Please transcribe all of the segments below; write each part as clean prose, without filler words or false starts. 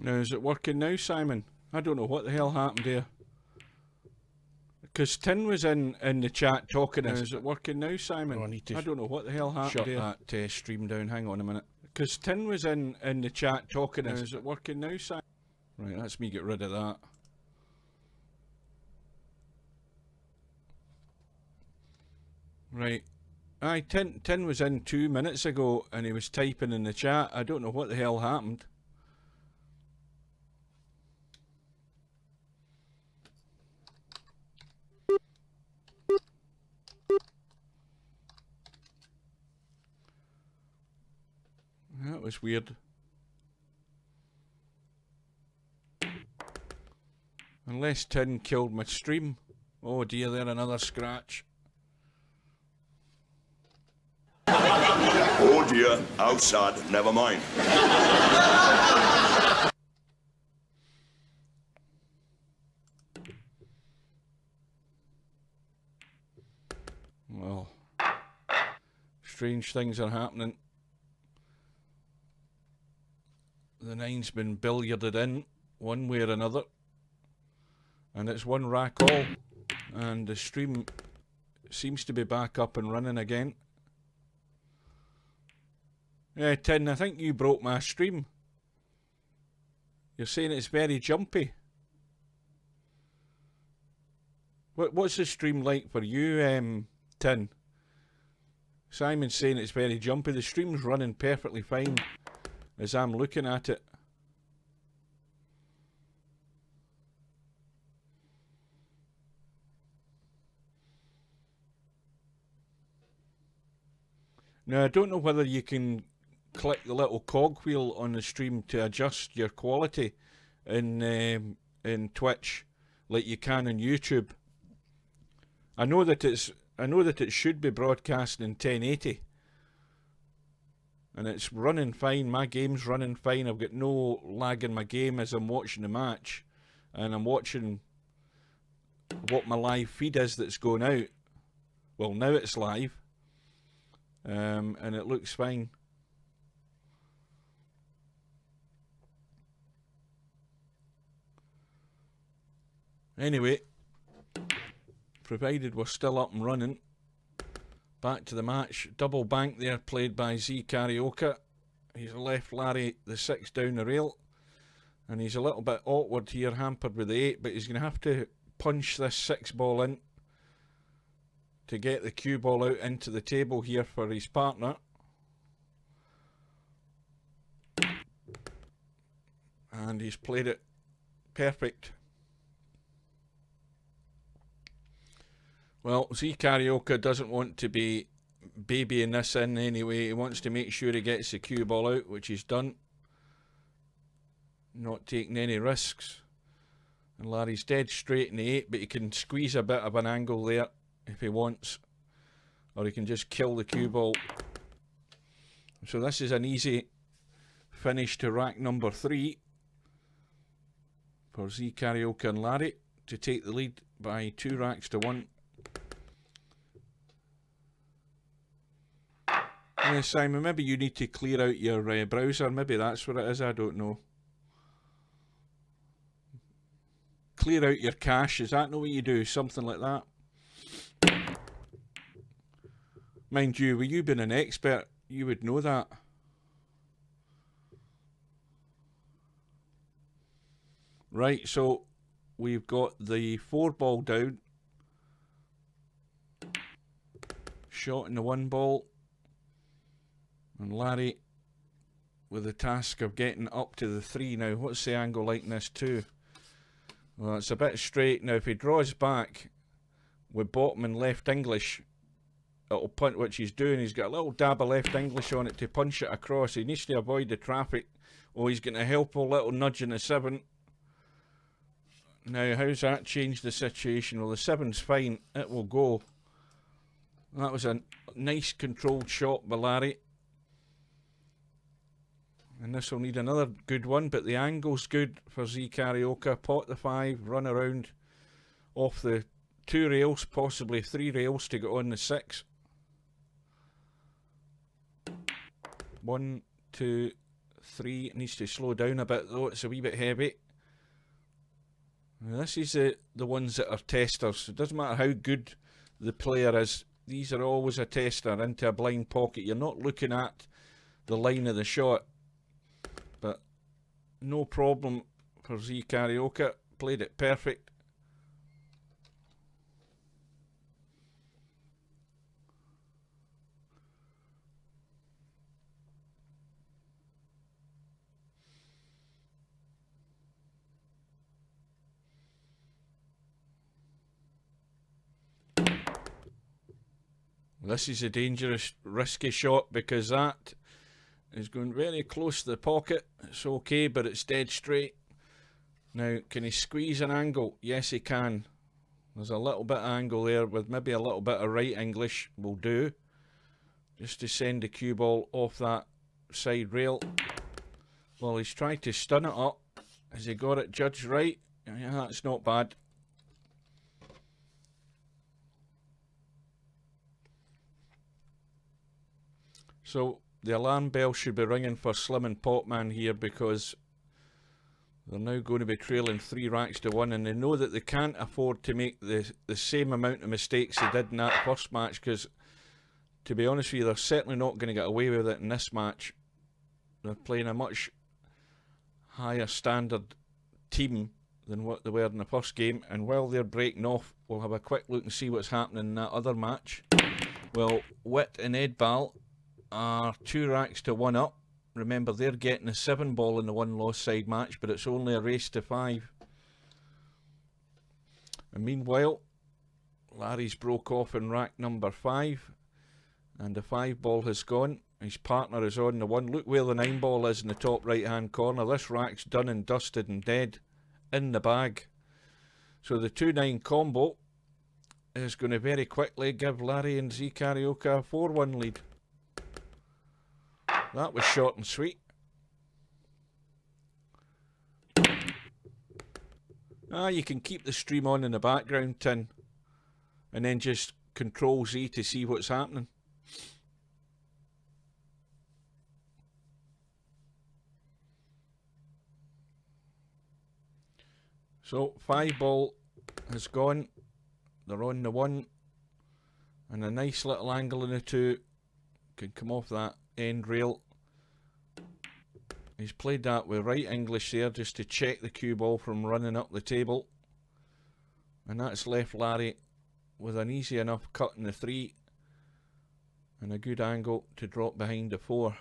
Now, is it working now, Simon? I don't know what the hell happened there. Because Tin was in the chat talking. Now, is it working now, Simon? Oh, I need to don't know what the hell happened shut there. That stream down. Hang on a minute. Because Tin was in the chat talking. Now, is it working now, Simon? Right, that's me get rid of that. Right. Aye, Tin was in 2 minutes ago and he was typing in the chat. I don't know what the hell happened. That was weird. Unless Tin killed my stream. Oh dear, there another scratch. Oh dear, how sad, never mind. Well, strange things are happening. The nine's been billiarded in one way or another. And it's one rack all. And the stream seems to be back up and running again. Yeah, Tin, I think you broke my stream. You're saying it's very jumpy. What's the stream like for you, Tin? Simon's saying it's very jumpy. The stream's running perfectly fine as I'm looking at it. Now, I don't know whether you can click the little cogwheel on the stream to adjust your quality in Twitch like you can on YouTube. I know that it should be broadcasting in 1080 and it's running fine. My game's running fine. I've got no lag in my game as I'm watching the match, and I'm watching what my live feed is that's going out. Well, now it's live, and it looks fine. Anyway, provided we're still up and running, back to the match. Double bank there played by Z Karaoke. He's left Larry the 6 down the rail, and he's a little bit awkward here, hampered with the 8, but he's going to have to punch this 6 ball in to get the cue ball out into the table here for his partner. And he's played it perfect. Well, Z Karaoke doesn't want to be babying this in anyway. He wants to make sure he gets the cue ball out, which he's done. Not taking any risks. And Larry's dead straight in the 8, but he can squeeze a bit of an angle there if he wants. Or he can just kill the cue ball. So this is an easy finish to rack number 3 for Z Karaoke and Larry to take the lead by 2 racks to 1. Yeah, Simon, maybe you need to clear out your browser. Maybe that's what it is. I don't know. Clear out your cache. Is that not what you do? Something like that. Mind you, with you being an expert, you would know that. Right, so we've got the 4 ball down. Shot in the 1 ball. And Larry with the task of getting up to the 3 now. What's the angle like in this 2? Well, it's a bit straight. Now, if he draws back with bottom and left English, it'll punt, which he's doing. He's got a little dab of left English on it to punch it across. He needs to avoid the traffic. Oh, he's getting a helpful little nudge in the 7. Now, how's that changed the situation? Well, the 7's fine. It will go. That was a nice controlled shot by Larry. And this will need another good one, but the angle's good for Z Karaoke. Pot the 5, run around off the 2 rails, possibly 3 rails to get on the 6. 1, 2, 3. It needs to slow down a bit though, it's a wee bit heavy. Now, this is the ones that are testers. It doesn't matter how good the player is, these are always a tester into a blind pocket. You're not looking at the line of the shot. But no problem for Z Karaoke, played it perfect. This is a dangerous, risky shot because that is going very close to the pocket. It's okay, but it's dead straight. Now, can he squeeze an angle? Yes, he can. There's a little bit of angle there with maybe a little bit of right English will do. Just to send the cue ball off that side rail. Well, he's tried to stun it up. Has he got it judged right? Yeah, that's not bad. So the alarm bell should be ringing for Slim and Potman here because they're now going to be trailing 3 racks to 1, and they know that they can't afford to make the same amount of mistakes they did in that first match, because to be honest with you, they're certainly not going to get away with it in this match. They're playing a much higher standard team than what they were in the first game, and while they're breaking off, we'll have a quick look and see what's happening in that other match. Well, Witt and Edbal are 2 racks to 1 up. Remember, they're getting a 7 ball in the 1-loss side match, but it's only a race to 5. And meanwhile, Larry's broke off in rack number 5, and the 5 ball has gone. His partner is on the 1. Look where the 9 ball is in the top right hand corner. This rack's done and dusted and dead in the bag. So the 2-9 combo is going to very quickly give Larry and Z Karaoke a 4-1 lead. That was short and sweet. You can keep the stream on in the background, Tin, and then just Control Z to see what's happening. So 5 ball has gone. They're on the 1, and a nice little angle in the 2 can come off that end rail. He's played that with right English there just to check the cue ball from running up the table, and that's left Larry with an easy enough cut in the 3 and a good angle to drop behind the 4.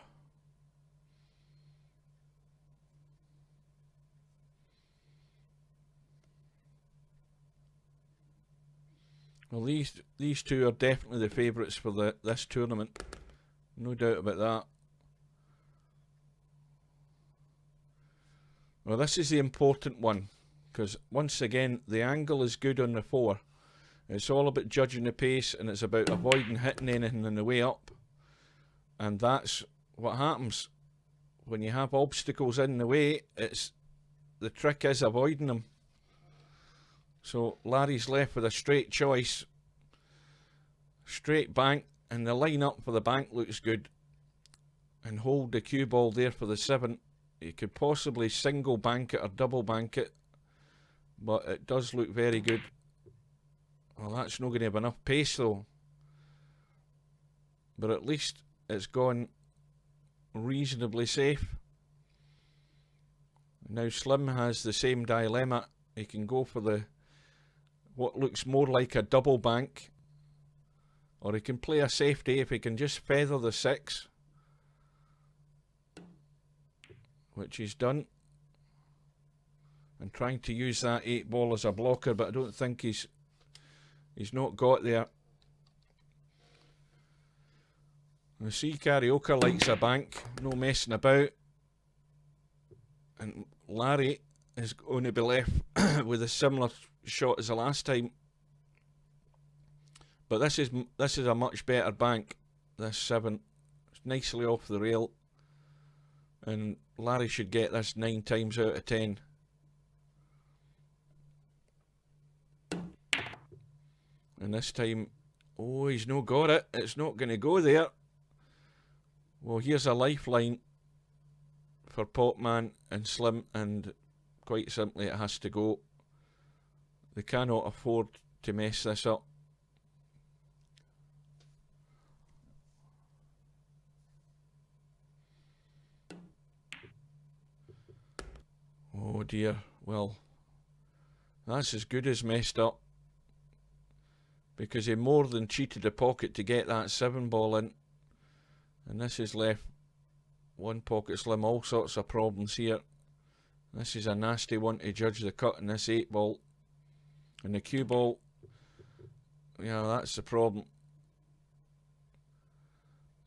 Well, these two are definitely the favourites for this tournament, no doubt about that. Well, this is the important one, because once again the angle is good on the 4. It's all about judging the pace, and it's about avoiding hitting anything on the way up, and that's what happens when you have obstacles in the way. The trick is avoiding them. So Larry's left with a straight choice, straight bank, and the line up for the bank looks good, and hold the cue ball there for the 7. You could possibly single bank it or double bank it, but it does look very good. Well, that's not going to have enough pace though, but at least it's gone reasonably safe. Now Slim has the same dilemma. He can go for what looks more like a double bank, or he can play a safety if he can just feather the 6, which he's done, and trying to use that 8 ball as a blocker, but I don't think he's not got there. The Z Karaoke likes a bank, no messing about, and Larry is going to be left with a similar shot as the last time, but this is a much better bank. This 7, it's nicely off the rail, and Larry should get this 9 times out of 10. And this time, oh, he's not got it. It's not going to go there. Well, here's a lifeline for Potman and Slim, and quite simply it has to go. They cannot afford to mess this up. Oh dear, well, that's as good as messed up, because he more than cheated the pocket to get that 7 ball in, and this has left one pocket Slim all sorts of problems here. This is a nasty one to judge the cut in this 8 ball, and the cue ball, yeah, that's the problem.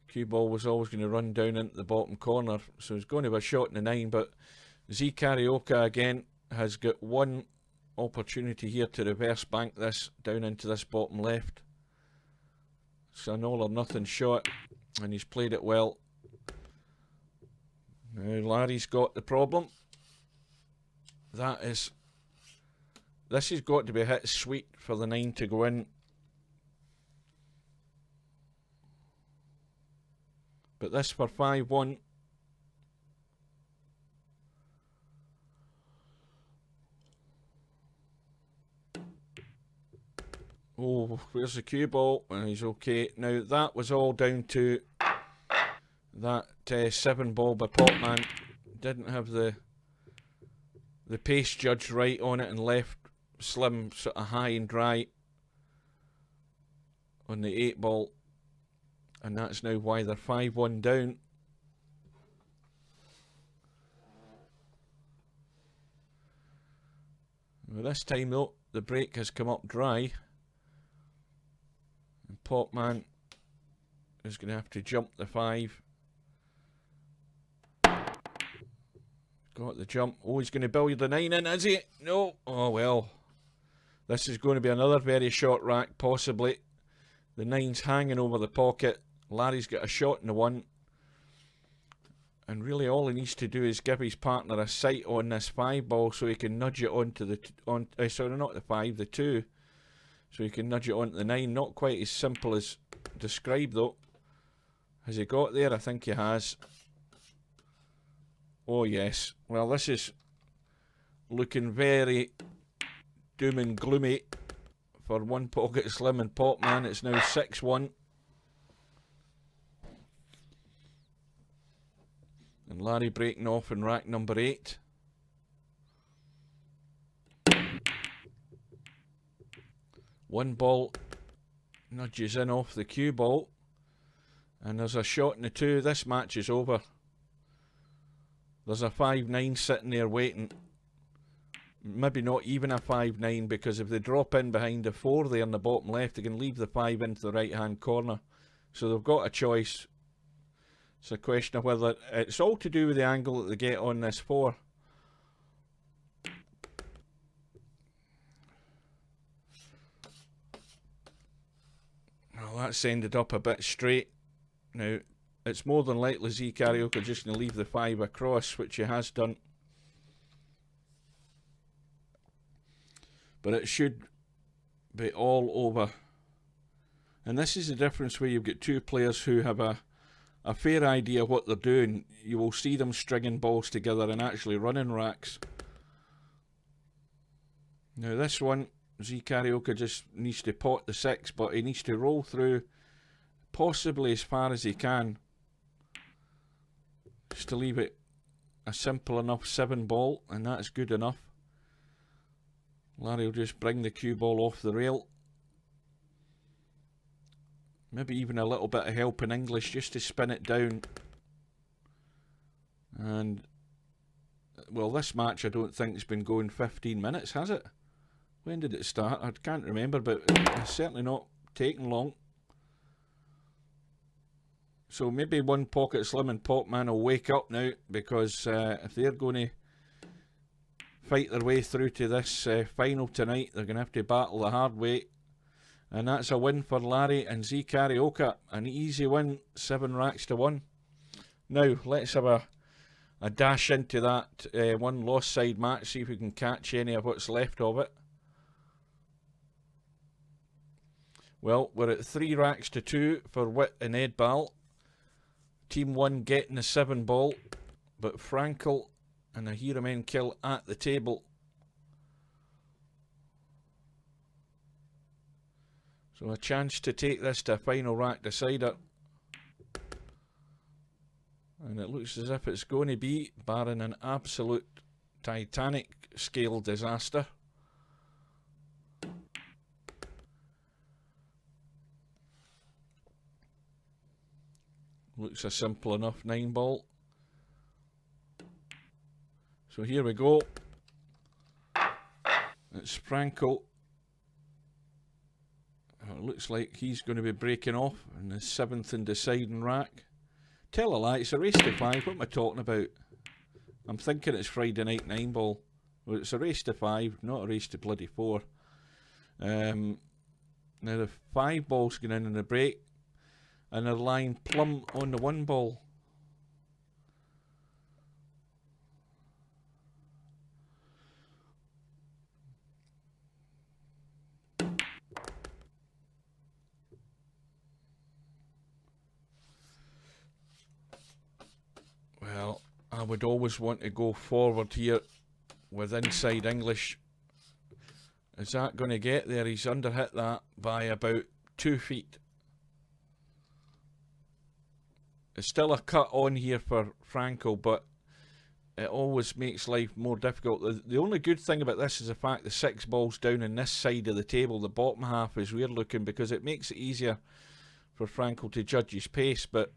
Cue ball was always going to run down into the bottom corner, so it's going to be a shot in the 9, but Z Karaoke again has got one opportunity here to reverse bank this down into this bottom left. It's an all or nothing shot, and he's played it well. Now Larry's got the problem. This has got to be hit sweet for the 9 to go in. But this for 5-1. Oh, where's the cue ball? And he's okay. Now that was all down to that 7 ball by Potman. Didn't have the pace judged right on it and left Slim sort of high and dry on the 8 ball. And that's now why they're 5-1 down. Well, this time though, the break has come up dry. And Potman is going to have to jump the 5. Got the jump. Oh, he's going to billiard the 9 in, is he? No. Oh, well. This is going to be another very short rack, possibly. The 9's hanging over the pocket. Larry's got a shot in the 1. And really all he needs to do is give his partner a sight on this 5 ball so he can nudge it onto the... sorry, not the 5, the 2. So he can nudge it onto the 9. Not quite as simple as described, though. Has he got there? I think he has. Oh, yes. Well, this is looking very doom and gloomy for one pocket Slim and Potman. It's now 6-1. And Larry breaking off in rack number 8. One ball nudges in off the cue ball. And there's a shot in the 2. This match is over. There's a 5-9 sitting there waiting. Maybe not even a 5-9, because if they drop in behind the 4 there in the bottom left, they can leave the 5 into the right hand corner. So they've got a choice. It's a question of whether it's all to do with the angle that they get on this 4. Well, that's ended up a bit straight. Now, it's more than likely Z Karaoke just going to leave the 5 across, which he has done. But it should be all over. And this is the difference where you've got 2 players who have a fair idea what they're doing. You will see them stringing balls together and actually running racks. Now this one, Z Karaoke just needs to pot the 6, but he needs to roll through possibly as far as he can, just to leave it a simple enough 7 ball, and that's good enough. Larry will just bring the cue ball off the rail. Maybe even a little bit of help in English just to spin it down. And, well, this match I don't think has been going 15 minutes, has it? When did it start? I can't remember, but it's certainly not taken long. So maybe one pocket Slim and Potman will wake up now, because if they're going to fight their way through to this final tonight, they're going to have to battle the hard way. And that's a win for Larry and Z Karaoke. An easy win, 7 racks to 1. Now, let's have a dash into that one lost side match, see if we can catch any of what's left of it. Well, we're at 3 racks to 2 for Witt and Ed Ball. Team 1 getting the 7 ball, but Frankel and a Hiramen kill at the table. So a chance to take this to a final rack decider. And it looks as if it's going to be, barring an absolute Titanic scale disaster. Looks a simple enough 9-ball. So here we go. It's Frankel. It looks like he's going to be breaking off in the 7th and deciding rack. Tell a lie, it's a race to 5. What am I talking about? I'm thinking it's Friday night 9-ball. Well, it's a race to 5, not a race to bloody 4. Now the 5 ball's going in the break, and they're lying plumb on the 1 ball. Well, I would always want to go forward here with inside English. Is that going to get there? He's underhit that by about 2 feet. It's still a cut on here for Frankel, but it always makes life more difficult. The only good thing about this is the fact the 6 balls down in this side of the table, the bottom half is weird looking, because it makes it easier for Frankel to judge his pace, but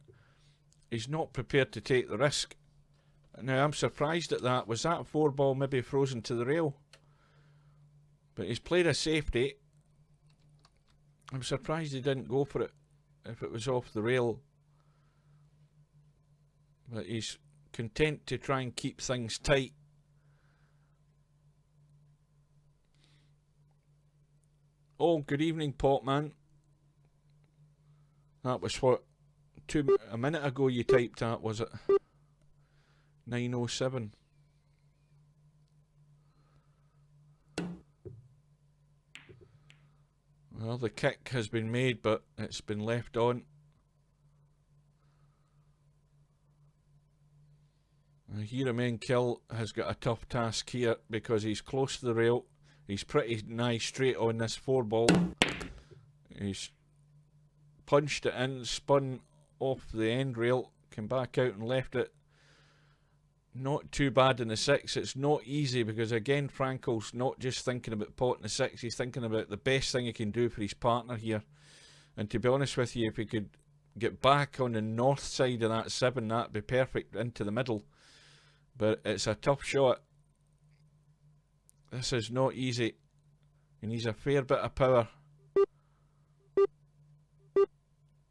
he's not prepared to take the risk. Now I'm surprised at that. Was that 4 ball maybe frozen to the rail? But he's played a safety. I'm surprised he didn't go for it if it was off the rail. But he's content to try and keep things tight. Oh, good evening, Potman. That was what, a minute ago you typed that, was it? 9:07. Well, the kick has been made, but it's been left on. Hiramen Kill has got a tough task here because he's close to the rail. He's pretty nigh straight on this 4 ball. He's punched it in, spun off the end rail, came back out and left it. Not too bad in the 6. It's not easy because, again, Frankel's not just thinking about potting the 6. He's thinking about the best thing he can do for his partner here. And to be honest with you, if he could get back on the north side of that 7, that'd be perfect into the middle. But it's a tough shot. This is not easy. He needs a fair bit of power.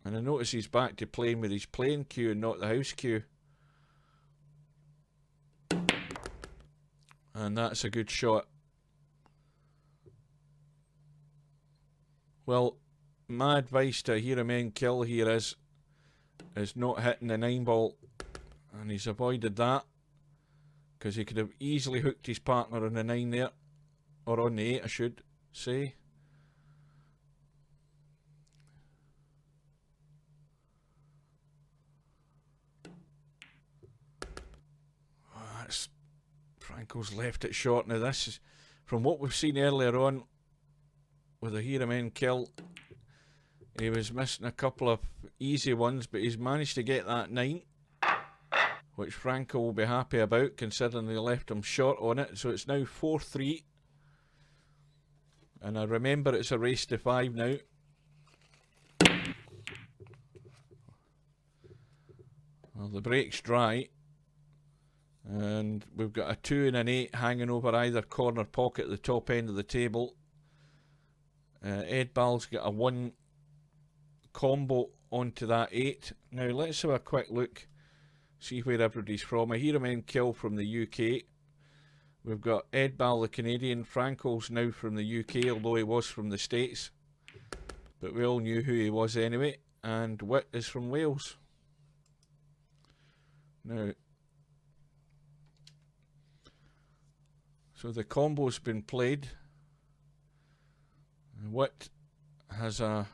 And I notice he's back to playing with his playing cue and not the house cue. And that's a good shot. Well, my advice to Hiramen Kill here is not hitting the 9 ball. And he's avoided that, because he could have easily hooked his partner on the 9 there. Or on the 8, I should say. Oh, that's... Frankel's left it short. Now this is, from what we've seen earlier on with the Hiramen Kill, he was missing a couple of easy ones, but he's managed to get that 9, which Frankel will be happy about, considering they left him short on it. So it's now 4-3. And I remember it's a race to 5 now. Well, the break's dry. And we've got a 2 and an 8 hanging over either corner pocket at the top end of the table. Ed Ball's got a 1 combo onto that 8. Now let's have a quick look, see where everybody's from. A Hiramen Kill from the UK. We've got Ed Ball, the Canadian. Frankel's now from the UK, although he was from the States. But we all knew who he was anyway. And Witt is from Wales. Now, so the combo's been played. Witt has a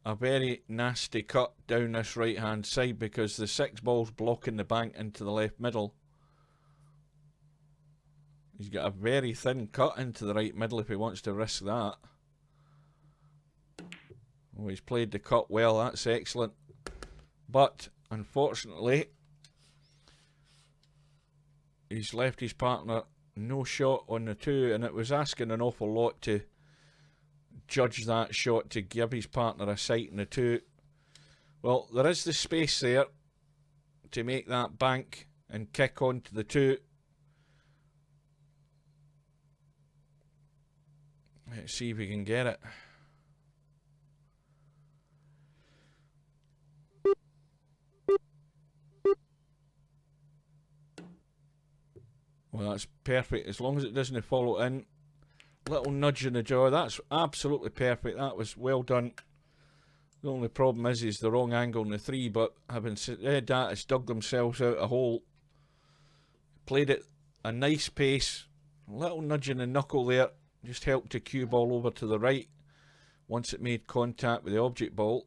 a very nasty cut down this right hand side because the 6 ball's blocking the bank into the left middle. He's got a very thin cut into the right middle if he wants to risk that. Oh, he's played the cut well, that's excellent. But, unfortunately, he's left his partner no shot on the 2, and it was asking an awful lot to judge that shot to give his partner a sight in the 2. Well, there is the space there to make that bank and kick onto the 2. Let's see if we can get it. Well, that's perfect. As long as it doesn't follow in. Little nudge in the jaw. That's absolutely perfect. That was well done. The only problem is the wrong angle in the 3, but having said that, it's dug themselves out a hole. Played it a nice pace. A little nudge in the knuckle there. Just helped the cue ball over to the right once it made contact with the object ball.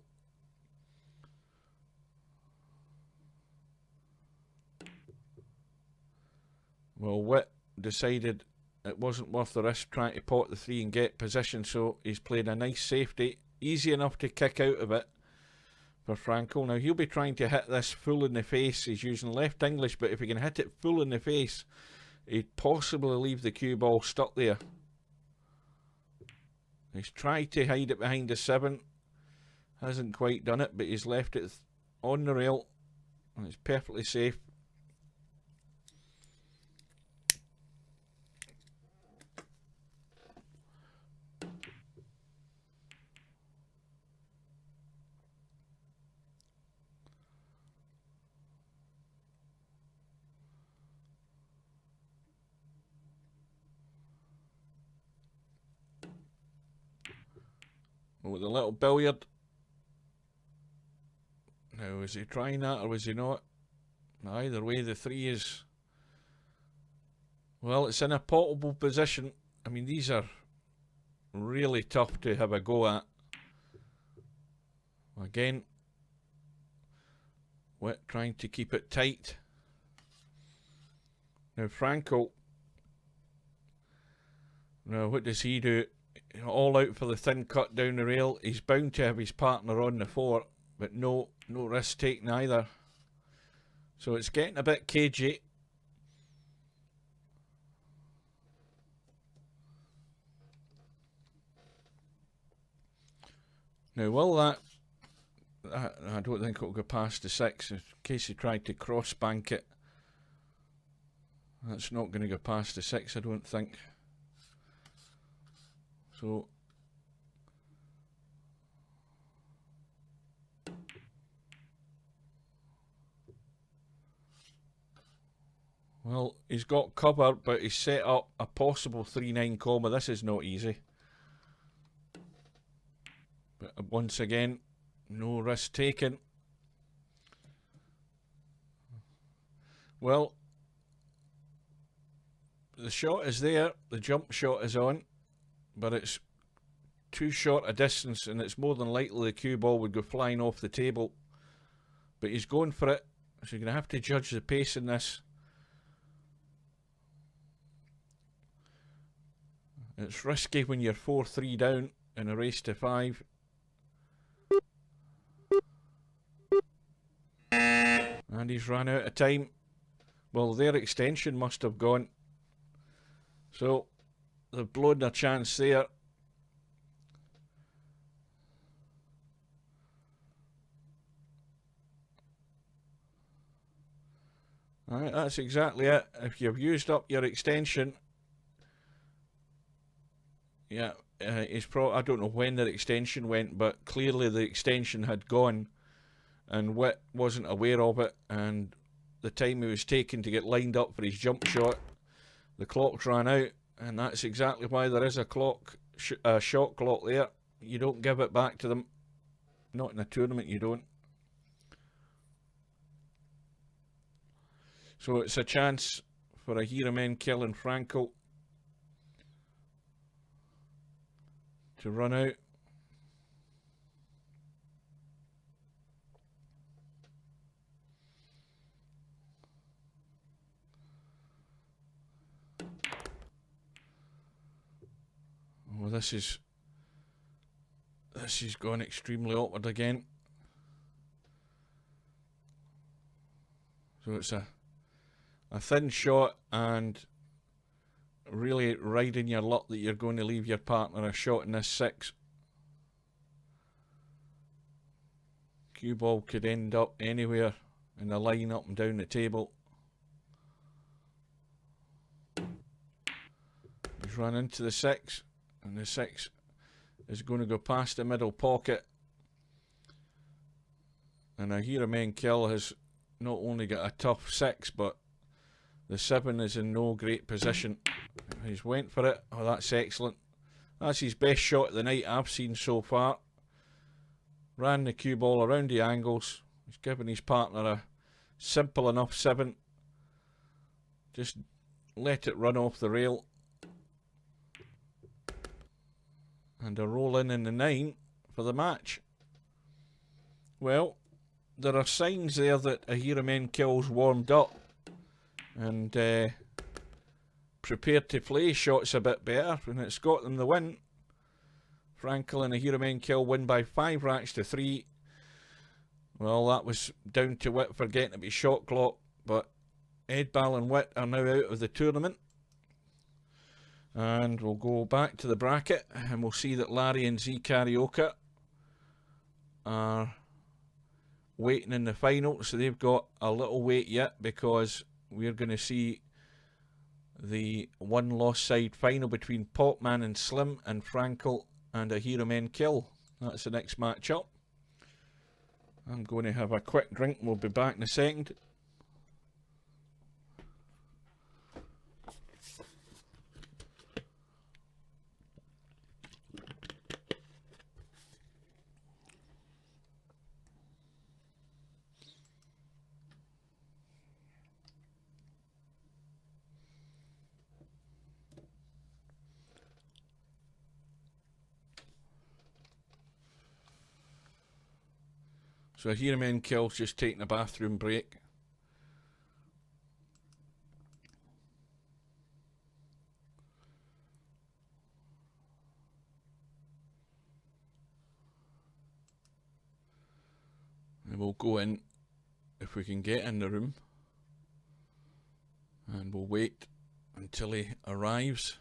Well, Witt decided it wasn't worth the risk trying to pot the 3 and get position, so he's played a nice safety. Easy enough to kick out of it for Franco. Now, he'll be trying to hit this full in the face. He's using left English, but if he can hit it full in the face, he'd possibly leave the cue ball stuck there. He's tried to hide it behind the 7. Hasn't quite done it, but he's left it on the rail. And it's perfectly safe. With a little billiard. Now, was he trying that or was he not? Either way, the 3 is... Well, it's in a potable position. I mean, these are really tough to have a go at. Again, Witt trying to keep it tight. Now, Franco... Now, what does he do? All out for the thin cut down the rail. He's bound to have his partner on the 4, but no risk taken either. So it's getting a bit cagey. Now, will that... I don't think it'll go past the 6 in case he tried to cross bank it. That's not going to go past the 6, I don't think. So, well, he's got cover, but he's set up a possible 3-9 comma. This is not easy. But once again, no risk taken. Well, the shot is there, the jump shot is on. But it's too short a distance, and it's more than likely the cue ball would go flying off the table. But he's going for it, so you're going to have to judge the pace in this. It's risky when you're 4-3 down in a race to 5. And he's run out of time. Well, their extension must have gone. So... they've blown their chance there. Alright, that's exactly it. If you've used up your extension, yeah, I don't know when the extension went, but clearly the extension had gone, and Witt wasn't aware of it, and the time he was taking to get lined up for his jump shot, the clock's ran out. And that's exactly why there is a clock, shot clock there. You don't give it back to them. Not in a tournament, you don't. So it's a chance for a Hiramen killing Franco to run out. this is going extremely awkward again. So it's a thin shot, and really riding your luck that you're going to leave your partner a shot in this 6. Cue ball could end up anywhere in the line up and down the table. He's run into the 6, and the 6 is going to go past the middle pocket. And I hear a man kill has not only got a tough 6, but the 7 is in no great position. He's went for it. Oh, that's excellent. That's his best shot of the night I've seen so far. Ran the cue ball around the angles. He's given his partner a simple enough 7. Just let it run off the rail. And a roll in the 9 for the match. Well, there are signs there that Ahira Menkill's warmed up and prepared to play shots a bit better, and it's got them the win. Frankel and Ahira Menkill win by 5 racks to 3. Well, that was down to Witt forgetting to be shot clock, but Edbal and Witt are now out of the tournament. And we'll go back to the bracket, and we'll see that Larry and Z Karaoke are waiting in the final, so they've got a little wait yet, because we're going to see the one-loss side final between Popman and Slim and Frankel and Ahira Menkill. That's the next match up. I'm going to have a quick drink, we'll be back in a second. So Ahira Menkill's just taking a bathroom break. And we'll go in, if we can get in the room, and we'll wait until he arrives.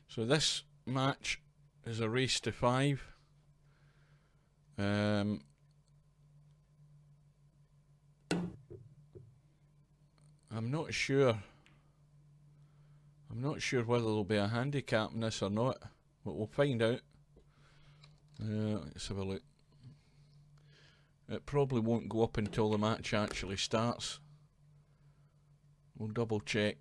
So this match is a race to 5. I'm not sure. I'm not sure whether there'll be a handicap in this or not, but we'll find out. Let's have a look. It probably won't go up until the match actually starts. We'll double check.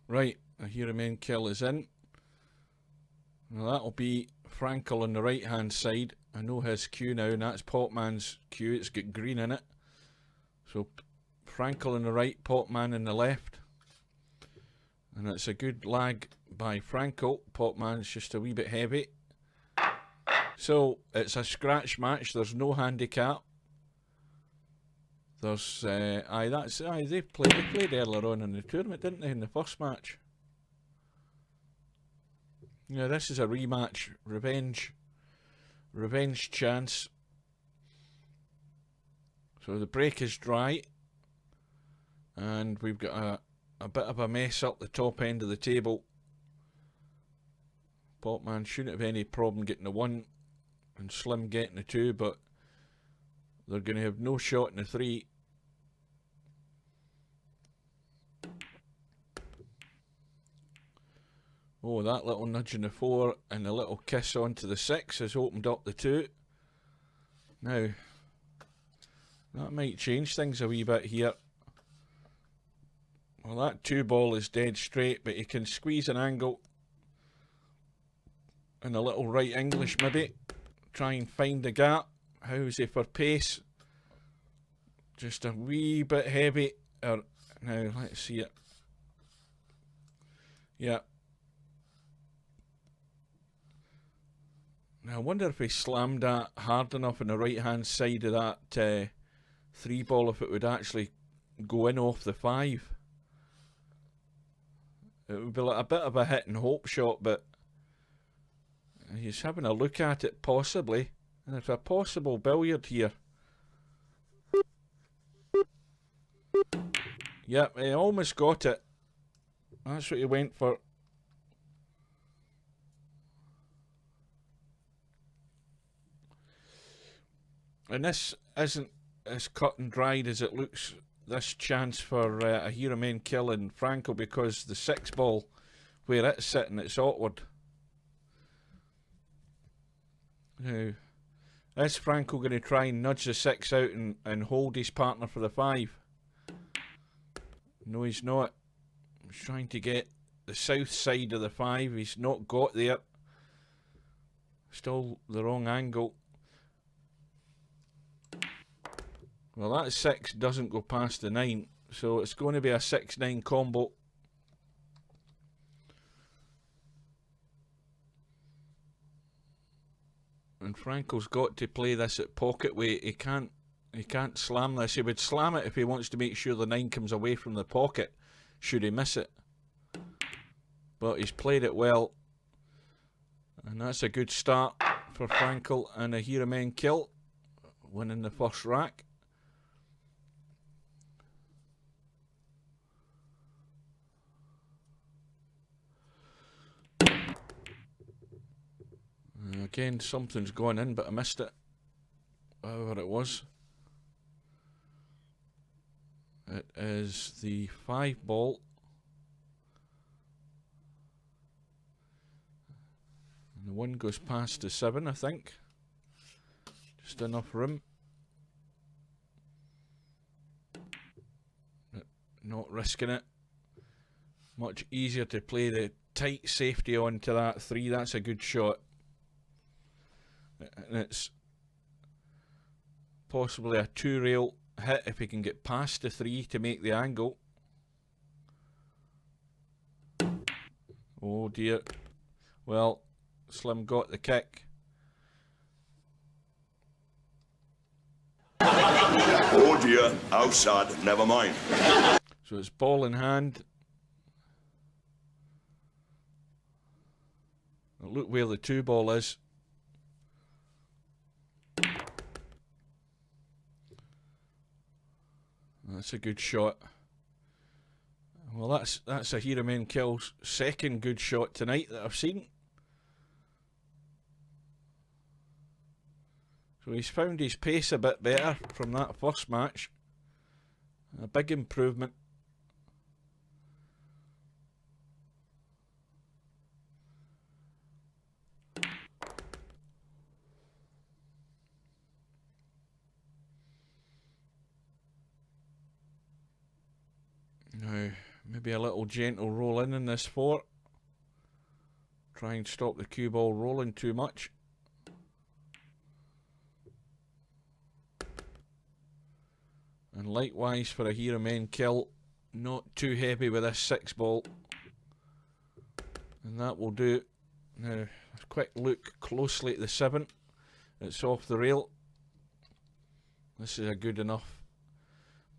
Right, Ahira Menkill is in. Now that'll be Frankel on the right hand side. I know his cue now, and that's Popman's cue. It's got green in it. So Frankel on the right, Popman on the left. And it's a good lag by Frankel. Popman's just a wee bit heavy. So it's a scratch match, there's no handicap. There's they played earlier on in the tournament, didn't they, in the first match? Yeah, this is a rematch, revenge chance. So the break is dry, and we've got a bit of a mess up the top end of the table. Potman shouldn't have any problem getting the 1 and Slim getting the 2, but they're going to have no shot in the 3. Oh, that little nudge in the 4 and a little kiss onto the 6 has opened up the 2. Now, that might change things a wee bit here. Well, that 2 ball is dead straight, but he can squeeze an angle and a little right English maybe. Try and find the gap. How's he for pace? Just a wee bit heavy. Now, let's see it. Yeah. Now, I wonder if he slammed that hard enough on the right-hand side of that 3 ball, if it would actually go in off the 5. It would be like a bit of a hit and hope shot, but he's having a look at it possibly. And there's a possible billiard here. Yep, he almost got it. That's what he went for. And this isn't as cut and dried as it looks, this chance for a hero main kill in Franco, because the 6 ball, where it's sitting, it's awkward. Now, is Franco going to try and nudge the 6 out and hold his partner for the 5? No, he's not. He's trying to get the south side of the 5. He's not got there. Still the wrong angle. Well, that 6 doesn't go past the 9, so it's going to be a 6-9 combo. And Franco's got to play this at pocket weight. He can't slam this. He would slam it if he wants to make sure the 9 comes away from the pocket, should he miss it. But he's played it well. And that's a good start for Franco and a hero main kill, winning the first rack. Again, something's gone in, but I missed it. Whatever it was. It is the 5 ball. And the 1 goes past the 7, I think. Just enough room. Not risking it. Much easier to play the tight safety onto that 3. That's a good shot. And it's possibly a 2-rail hit if he can get past the 3 to make the angle. Oh dear. Well, Slim got the kick. Oh dear, outside, never mind. So it's ball in hand. Look where the 2 ball is. That's a good shot. Well, that's a hero main kill's second good shot tonight that I've seen. So he's found his pace a bit better from that first match. A big improvement. Now, maybe a little gentle roll in this 4. Try and stop the cue ball rolling too much. And likewise for a hero main kill, not too heavy with this 6 ball. And that will do. Now, a quick look closely at the 7. It's off the rail. This is a good enough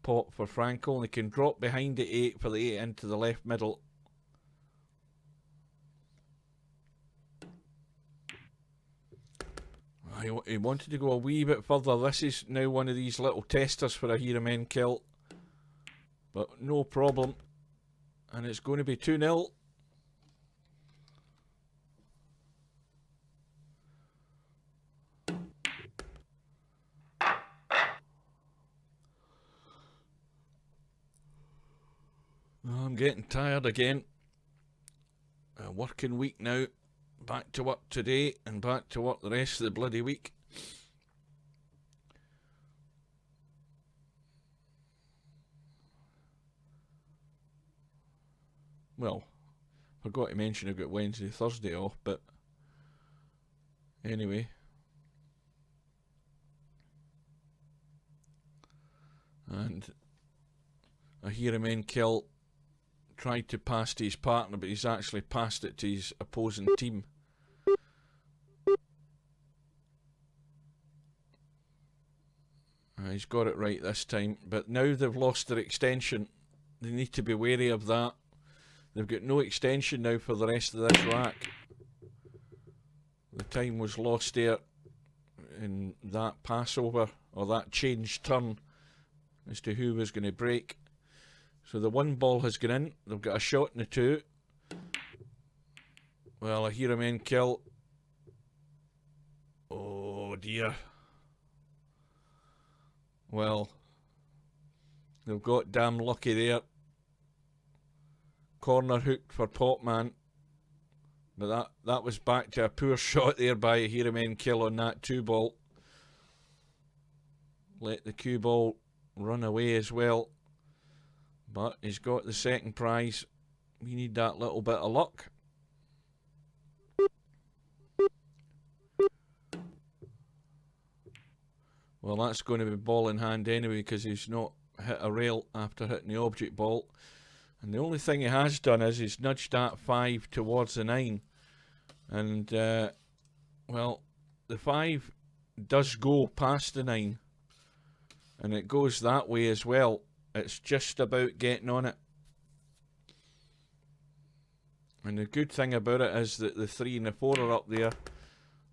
pot for Franco, and he can drop behind the 8 for the 8 into the left middle. He wanted to go a wee bit further. This is now one of these little testers for a Here Men kill. But no problem. And it's going to be 2-0. I'm getting tired again. A working week now. Back to work today and back to work the rest of the bloody week. Well, forgot to mention I've got Wednesday, Thursday off, but anyway. And a Here Men kill tried to pass to his partner, but he's actually passed it to his opposing team. He's got it right this time, but now they've lost their extension. They need to be wary of that. They've got no extension now for the rest of this rack. The time was lost there in that passover, or that changed turn as to who was going to break. So the one ball has gone in. They've got a shot in the two. Well, a Here Men kill. Oh dear. Well, they've got damn lucky there. Corner hooked for Popman. But that was back to a poor shot there by a Here Men kill on that 2-ball. Let the cue ball run away as well. But he's got the second prize. We need that little bit of luck. Well, that's going to be ball in hand anyway, because he's not hit a rail after hitting the object ball. And the only thing he has done is he's nudged that 5 towards the 9. And, well, the 5 does go past the 9. And it goes that way as well. It's just about getting on it. And the good thing about it is that the 3 and the 4 are up there.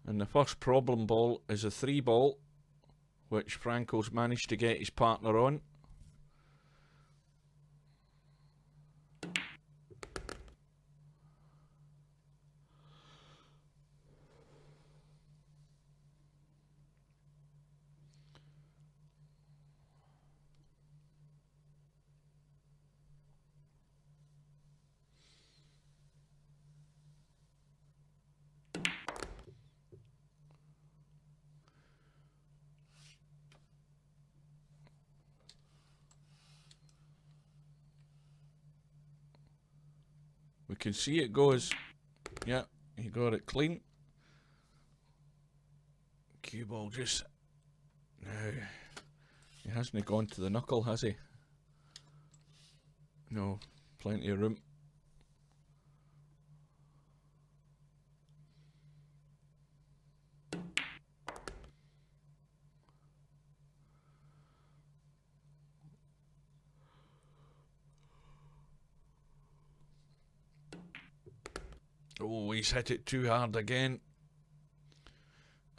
And the first problem ball is a 3 ball, which Franco's managed to get his partner on. We can see it goes. Yeah, he got it clean. Cue ball just. No. He hasn't gone to the knuckle, has he? No, plenty of room. Oh, he's hit it too hard again.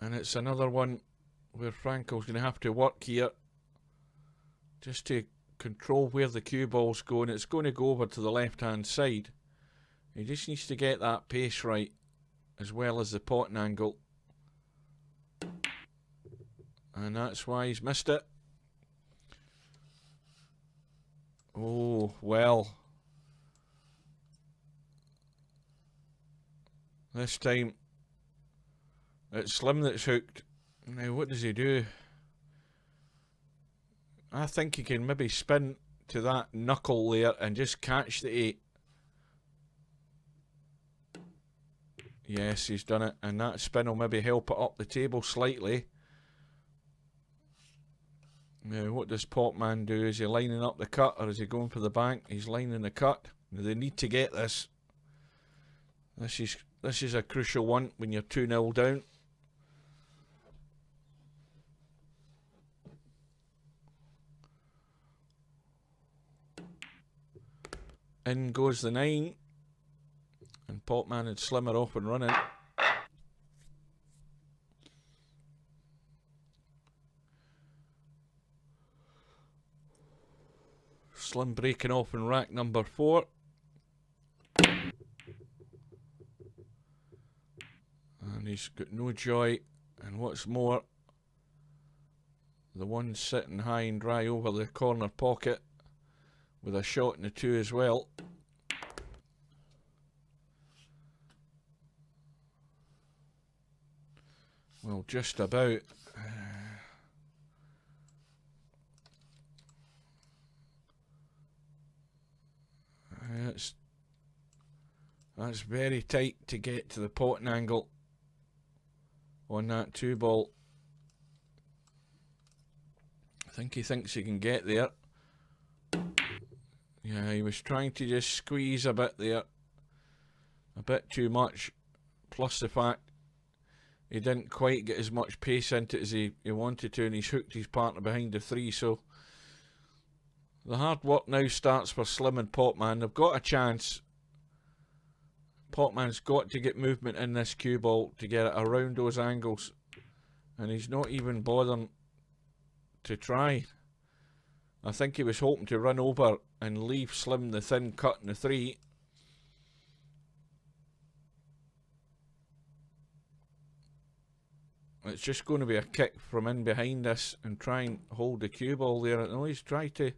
And it's another one where Franco's going to have to work here just to control where the cue ball's going. It's going to go over to the left-hand side. He just needs to get that pace right, as well as the potting angle. And that's why he's missed it. Oh, well. This time, it's Slim that's hooked. Now, what does he do? I think he can maybe spin to that knuckle there and just catch the 8. Yes, he's done it. And that spin will maybe help it up the table slightly. Now, what does Popman do? Is he lining up the cut or is he going for the bank? He's lining the cut. Now, they need to get this. This is a crucial one when you're 2-0 down. In goes the 9. And Popman and Slim are off and running. Slim breaking off in rack number 4. And he's got no joy. And what's more, the one sitting high and dry over the corner pocket with a shot in the 2 as well. Well, just about. That's very tight to get to the potting angle on that 2 ball. I think he thinks he can get there. Yeah, he was trying to just squeeze a bit there. A bit too much. Plus the fact he didn't quite get as much pace into it as he wanted to, and he's hooked his partner behind the 3. So the hard work now starts for Slim and Potman. They've got a chance. Potman's got to get movement in this cue ball to get it around those angles, and he's not even bothering to try. I think he was hoping to run over and leave Slim the thin cut in the 3. It's just going to be a kick from in behind this and try and hold the cue ball there. And always try to...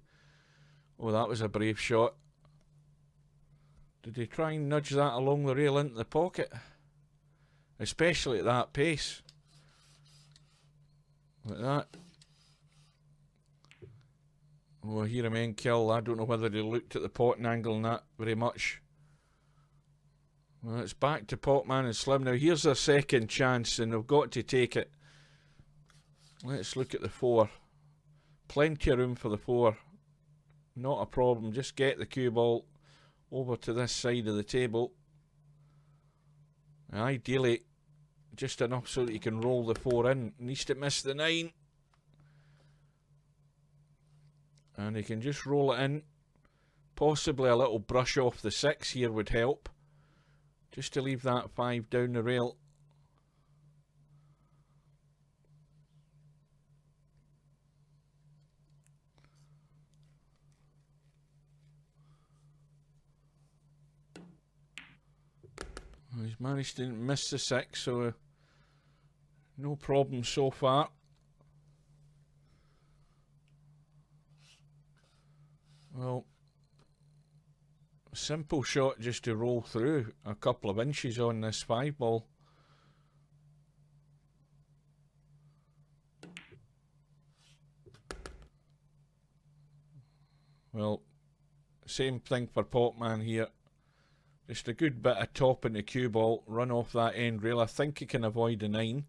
Oh, that was a brave shot. Did he try and nudge that along the rail into the pocket? Especially at that pace. Like that. Oh, I hear a man kill. I don't know whether he looked at the potting angle and that very much. Well, it's back to Potman and Slim. Now, here's their second chance, and they've got to take it. Let's look at the 4. Plenty of room for the 4. Not a problem. Just get the cue ball over to this side of the table. And ideally, just enough so that you can roll the 4 in. Needs to miss the 9. And he can just roll it in. Possibly a little brush off the 6 here would help. Just to leave that 5 down the rail. He's managed to miss the 6, so no problem so far. Well, simple shot just to roll through a couple of inches on this 5 ball. Well, same thing for Potman here. Just a good bit of top in the cue ball, run off that end rail. I think he can avoid the 9.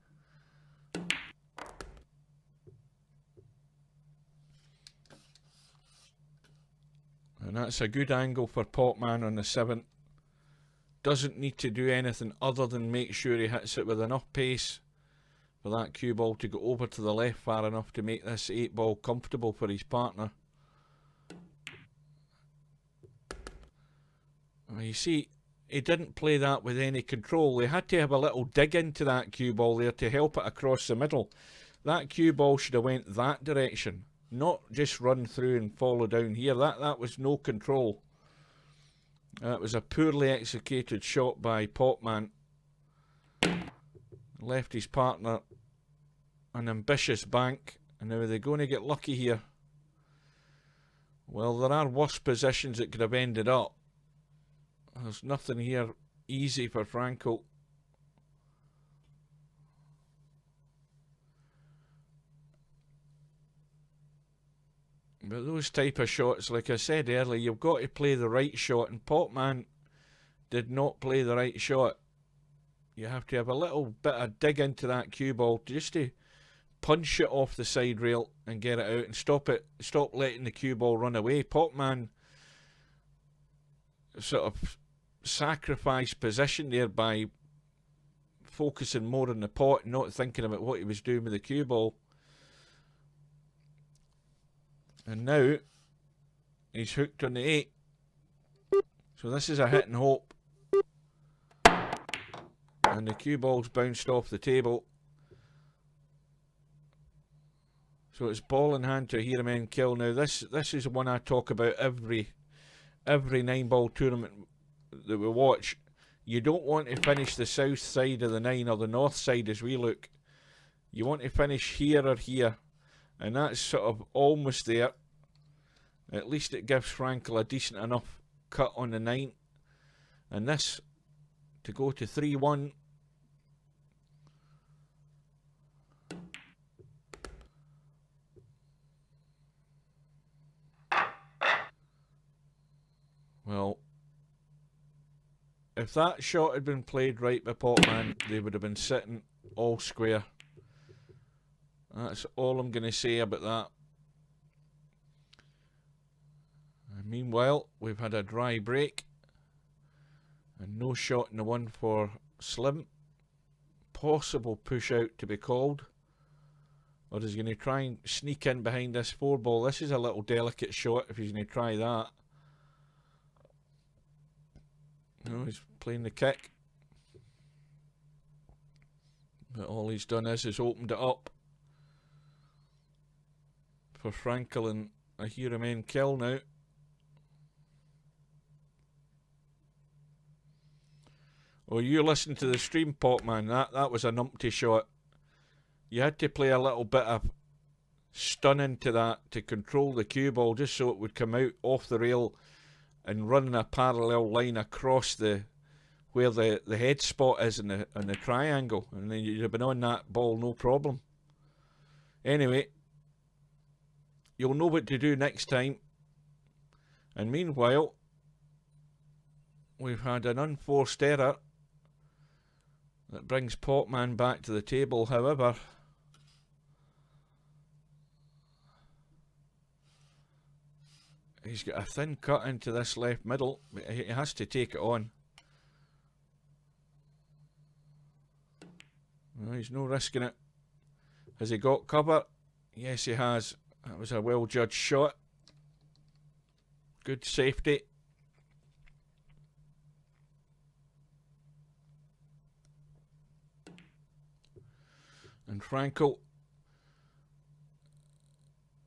And that's a good angle for Potman on the 7. Doesn't need to do anything other than make sure he hits it with enough pace for that cue ball to go over to the left far enough to make this 8 ball comfortable for his partner. You see, he didn't play that with any control. He had to have a little dig into that cue ball there to help it across the middle. That cue ball should have went that direction, not just run through and follow down here. That was no control. That was a poorly executed shot by Potman. Left his partner an ambitious bank. And now are they going to get lucky here? Well, there are worse positions that could have ended up. There's nothing here easy for Franco. But those type of shots, like I said earlier, you've got to play the right shot, and Potman did not play the right shot. You have to have a little bit of dig into that cue ball just to punch it off the side rail and get it out and stop letting the cue ball run away. Potman sort of sacrificed position there by focusing more on the pot and not thinking about what he was doing with the cue ball. And now he's hooked on the 8. So this is a hit and hope. And the cue ball's bounced off the table. So it's ball in hand to a hero men kill. Now this is the one I talk about every 9-ball tournament that we watch. You don't want to finish the south side of the 9 or the north side as we look. You want to finish here or here, and that's sort of almost there. At least it gives Frankel a decent enough cut on the 9. And this to go to 3-1. Well, if that shot had been played right by Potman, they would have been sitting all square. That's all I'm going to say about that. And meanwhile, we've had a dry break. And no shot in the one for Slim. Possible push out to be called. Or is he going to try and sneak in behind this 4-ball? This is a little delicate shot if he's going to try that. No, he's playing the kick. But all he's done is opened it up for Frankel and a hero men kill now. Oh, you listen to the stream, Potman. That was a numpty shot. You had to play a little bit of stunning to that to control the cue ball just so it would come out off the rail and run in a parallel line across the where the head spot is in the triangle, and then you'd have been on that ball no problem. Anyway, you'll know what to do next time. And meanwhile, we've had an unforced error that brings Potman back to the table. However, he's got a thin cut into this left middle. He has to take it on. No, he's no risking it. Has he got cover? Yes, he has. That was a well-judged shot. Good safety. And Frankel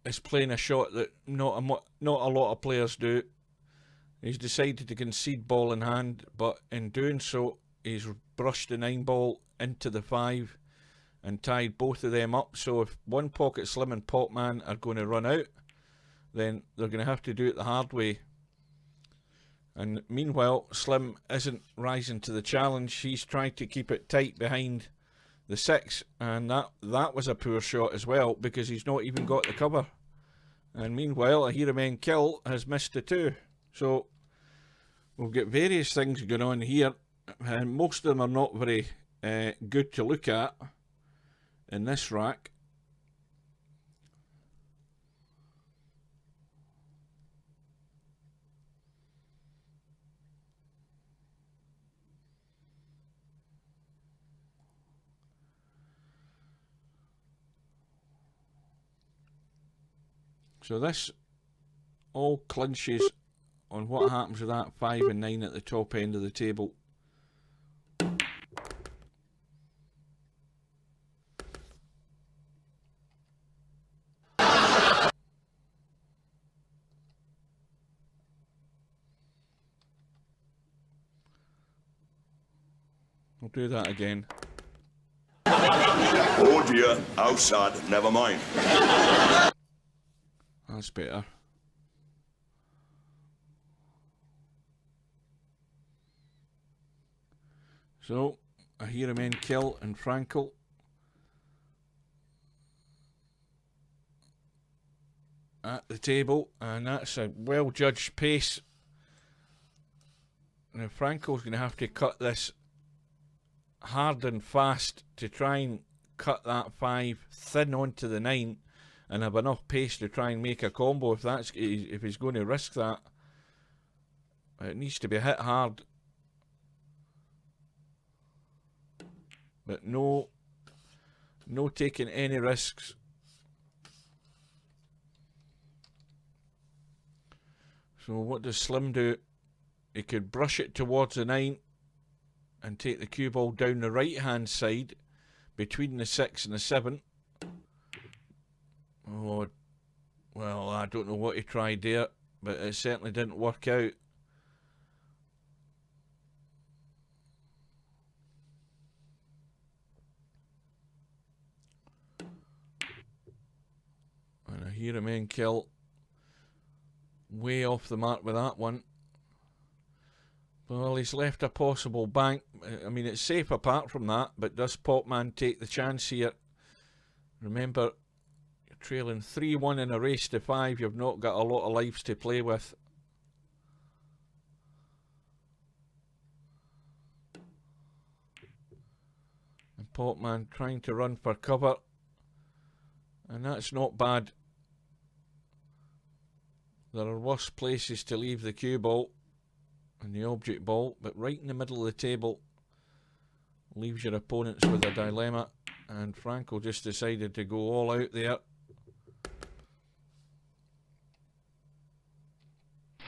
is playing a shot that not a lot of players do. He's decided to concede ball in hand, but in doing so, he's brushed the 9-ball into the 5 and tied both of them up. So if one pocket Slim and Potman are going to run out, then they're going to have to do it the hard way. And meanwhile, Slim isn't rising to the challenge. He's trying to keep it tight behind the 6, and that was a poor shot as well, because he's not even got the cover. And meanwhile, a hero men kill has missed the 2. So we've got various things going on here, and most of them are not very good to look at in this rack. So this all clinches on what happens with that 5 and 9 at the top end of the table. We'll do that again. Oh dear, how sad, never mind. That's better. So, a hero men kill and Frankel. At the table, and that's a well-judged pace. Now Frankel's going to have to cut this hard and fast to try and cut that 5 thin onto the 9 and have enough pace to try and make a combo. If he's going to risk that, it needs to be hit hard. But no taking any risks. So what does Slim do? He could brush it towards the 9 and take the cue ball down the right hand side between the 6 and the 7. Oh, well, I don't know what he tried there, but it certainly didn't work out. And I hear him in kill. Way off the mark with that one. Well, he's left a possible bank. I mean, it's safe apart from that, but does Popman take the chance here? Remember, you're trailing 3-1 in a race to 5. You've not got a lot of lives to play with. And Popman trying to run for cover. And that's not bad. There are worse places to leave the cue ball and the object ball, but right in the middle of the table leaves your opponents with a dilemma, and Franco just decided to go all out there.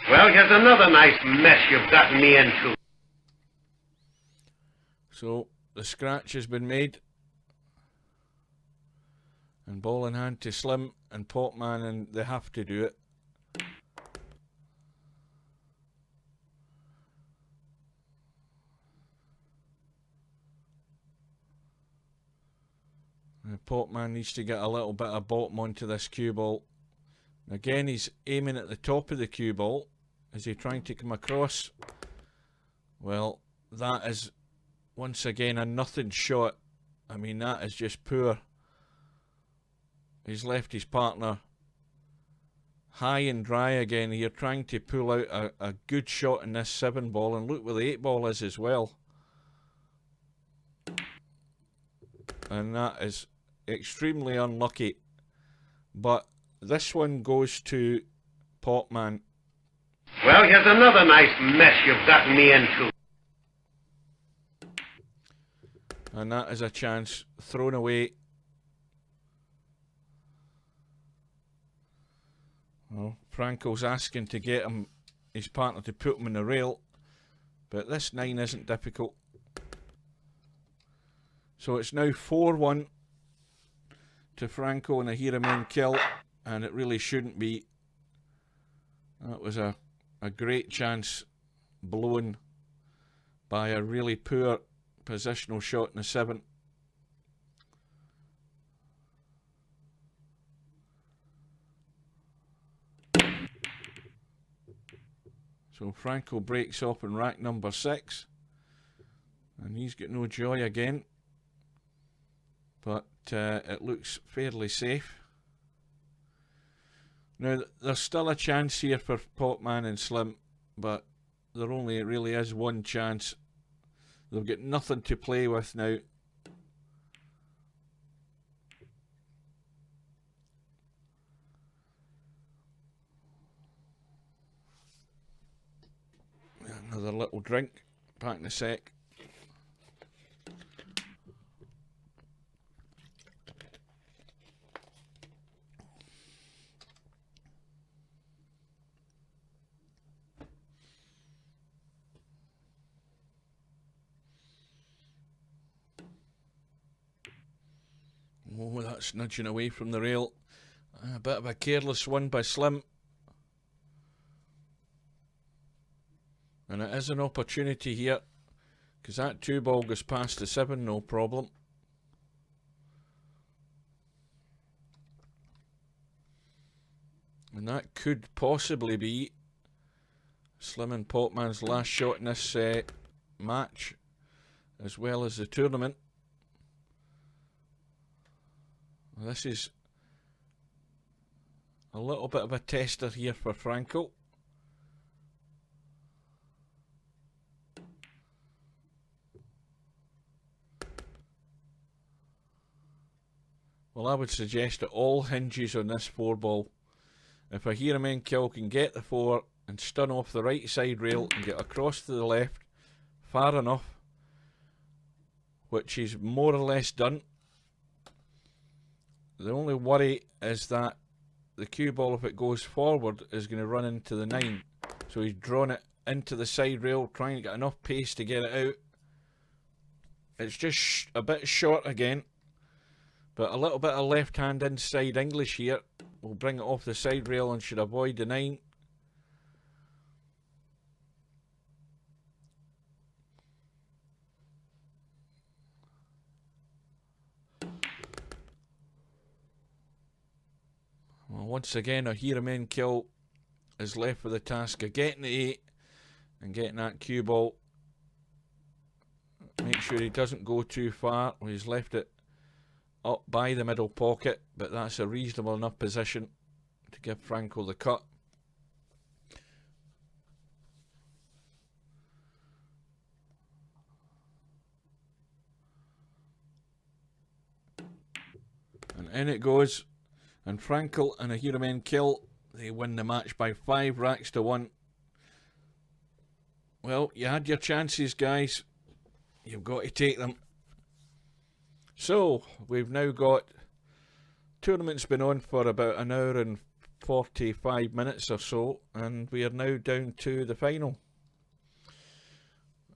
Well, here's another nice mess you've gotten me into. So the scratch has been made, and ball in hand to Slim and Popman, and they have to do it. Popman needs to get a little bit of bottom onto this cue ball. Again, he's aiming at the top of the cue ball. Is he trying to come across? Well, that is once again a nothing shot. I mean, that is just poor. He's left his partner high and dry again here, trying to pull out a good shot in this 7 ball, and look where the 8 ball is as well. And that is extremely unlucky, but this one goes to Popman. Well, here's another nice mess you've gotten me into. And that is a chance thrown away. Well, Franco's asking to get him, his partner, to put him in the rail, but this 9 isn't difficult. So it's now 4-1 to Franco, and I hear him in kill, and it really shouldn't be. That was a great chance blown by a really poor positional shot in the 7. So Franco breaks up in rack number 6, and he's got no joy again. But it looks fairly safe. Now, there's still a chance here for Popman and Slim, but there only really is one chance. They've got nothing to play with now. Another little drink. Back in a sec. Oh, that's nudging away from the rail. A bit of a careless one by Slim. And it is an opportunity here, because that 2 ball goes past the 7, no problem. And that could possibly be Slim and Popman's last shot in this match, as well as the tournament. This is a little bit of a tester here for Franco. Well, I would suggest it all hinges on this 4 ball. If a hero men kill can get the 4 and stun off the right side rail and get across to the left far enough, which he's more or less done. The only worry is that the cue ball, if it goes forward, is going to run into the 9. So he's drawn it into the side rail, trying to get enough pace to get it out. It's just a bit short again. But a little bit of left hand inside English here. We'll bring it off the side rail and should avoid the 9. Well, once again, a hero men kill is left with the task of getting the 8 and getting that cue ball. Make sure he doesn't go too far. He's left it up by the middle pocket, but that's a reasonable enough position to give Franco the cut. And in it goes. And Frankel and a hero men kill. They win the match by 5 racks to 1. Well, you had your chances, guys. You've got to take them. So, we've now got... Tournament's been on for about an hour and 45 minutes or so. And we are now down to the final.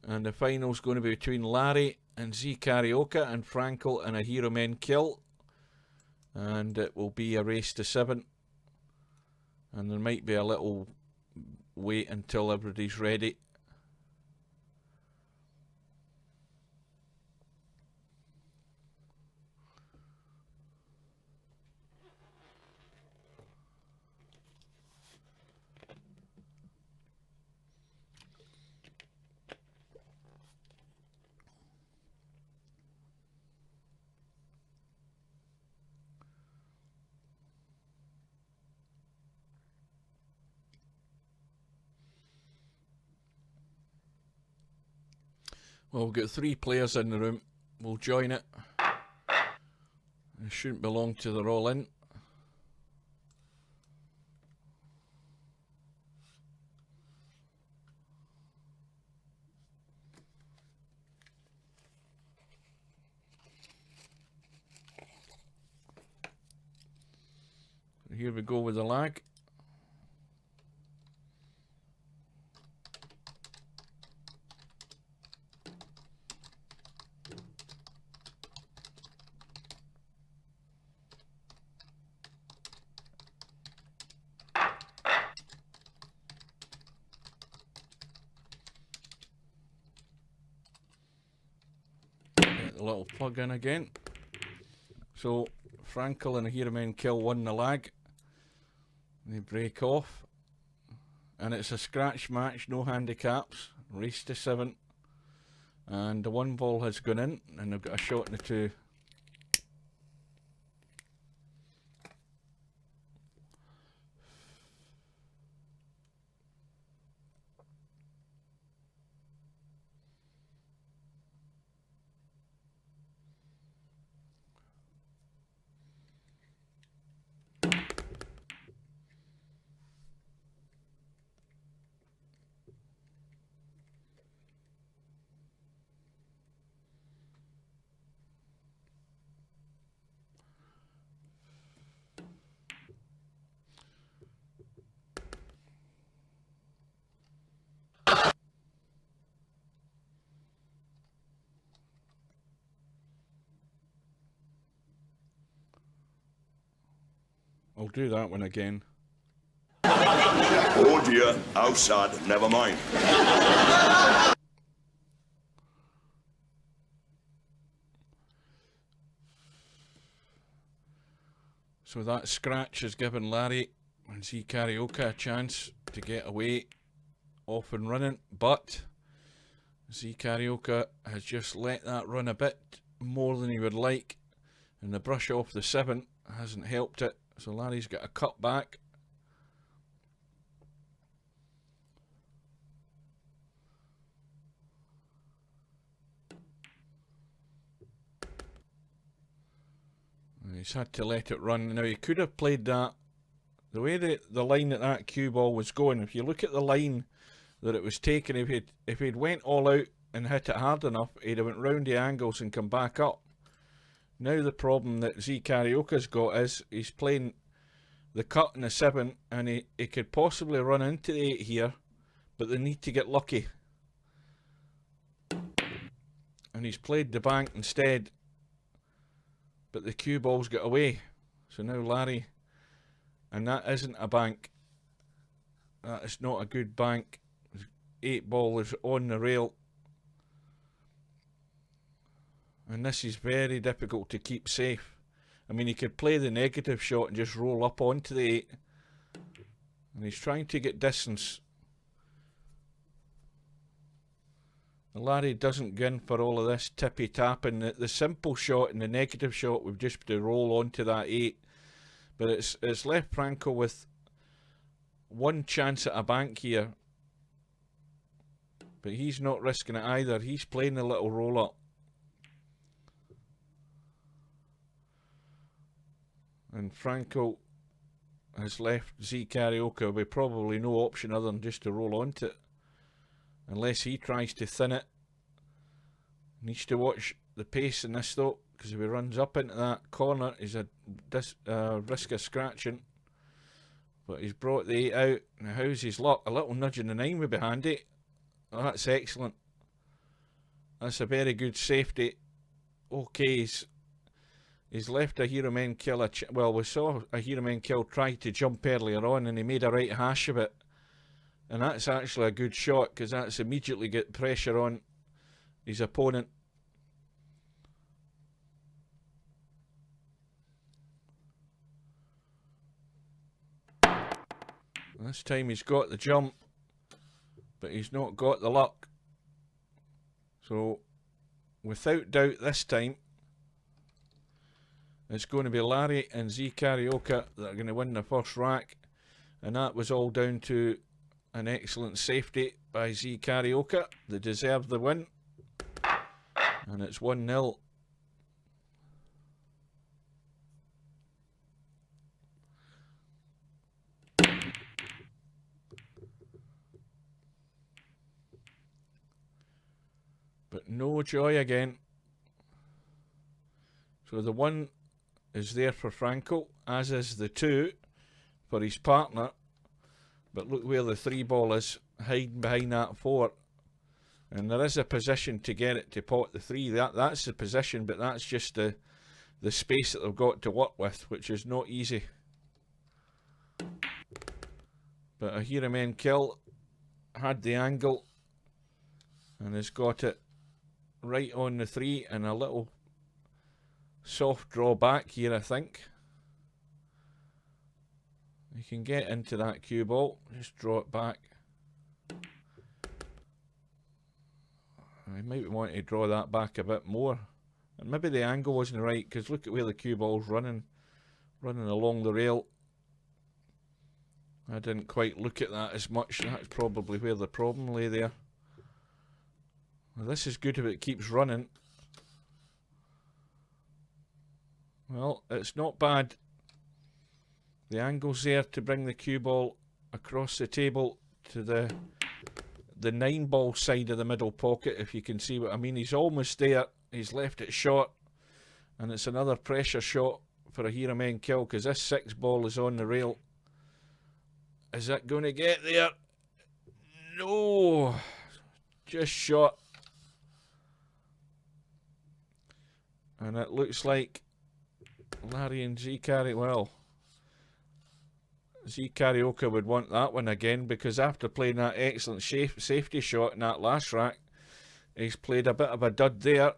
And the final's going to be between Larry and Z Karaoke and Frankel and a hero men kill. And it will be a race to 7. And there might be a little wait until everybody's ready. Well, we've got 3 players in the room. We'll join it. It shouldn't be long till they're all in. Here we go with the lag. Get the little plug in again. So Frankel and a hero men kill won the lag. They break off. And it's a scratch match, no handicaps. Race to 7. And the 1 ball has gone in, and they've got a shot in the 2. I'll do that one again. Oh dear, how sad, never mind. So that scratch has given Larry and Z Karaoke a chance to get away off and running, but Z Karaoke has just let that run a bit more than he would like, and the brush off the 7 hasn't helped it. So Larry's got a cut back. And he's had to let it run. Now he could have played that the way that the line that cue ball was going. If you look at the line that it was taking, if he'd went all out and hit it hard enough, he'd have went round the angles and come back up. Now the problem that Z Karaoke's got is he's playing the cut in the 7, and he could possibly run into the 8 here, but they need to get lucky. And he's played the bank instead. but the cue balls got away. So now Larry, and that isn't a bank. That is not a good bank. 8 ball is on the rail. And this is very difficult to keep safe. I mean, he could play the negative shot and just roll up onto the 8. And he's trying to get distance. Larry doesn't go in for all of this tippy tapping. The simple shot and the negative shot would just to roll onto that 8. But it's left Franco with one chance at a bank here. But he's not risking it either. He's playing the little roll up. And Franco has left Z Karaoke with probably no option other than just to roll onto it. Unless he tries to thin it. Needs to watch the pace in this though, because if he runs up into that corner, he's a risk of scratching. But he's brought the 8 out. Now how's his luck? A little nudge in the 9 would be handy. Oh, that's excellent. That's a very good safety. Okay, he's left a Hero Men Kill. Well, we saw a Hero Men Kill try to jump earlier on and he made a right hash of it. And that's actually a good shot because that's immediately get pressure on his opponent. This time he's got the jump, but he's not got the luck. So, without doubt this time, it's going to be Larry and Z Karaoke that are going to win the first rack. And that was all down to an excellent safety by Z Karaoke. They deserve the win. And it's 1-0. But no joy again. So the 1 is there for Franco, as is the 2 for his partner. But look where the 3 ball is, hiding behind that 4. And there is a position to get it to pot the 3. That's the position, but that's just the space that they've got to work with, which is not easy. But a Hero Men Kill had the angle and has got it right on the 3 and a little soft draw back here, I think. You can get into that cue ball, just draw it back. I might want to draw that back a bit more. And maybe the angle wasn't right, because look at where the cue ball's running along the rail. I didn't quite look at that as much. That's probably where the problem lay there. Well, this is good if it keeps running. Well, it's not bad. The angle's there to bring the cue ball across the table to the 9 ball side of the middle pocket, if you can see what I mean. He's almost there. He's left it short. And it's another pressure shot for a Hero Men Kill, because this 6 ball is on the rail. Is that going to get there? No. Just shot. And it looks like Larry and Z Karaoke, well, Z Karaoke would want that one again, because after playing that excellent safety shot in that last rack, he's played a bit of a dud there.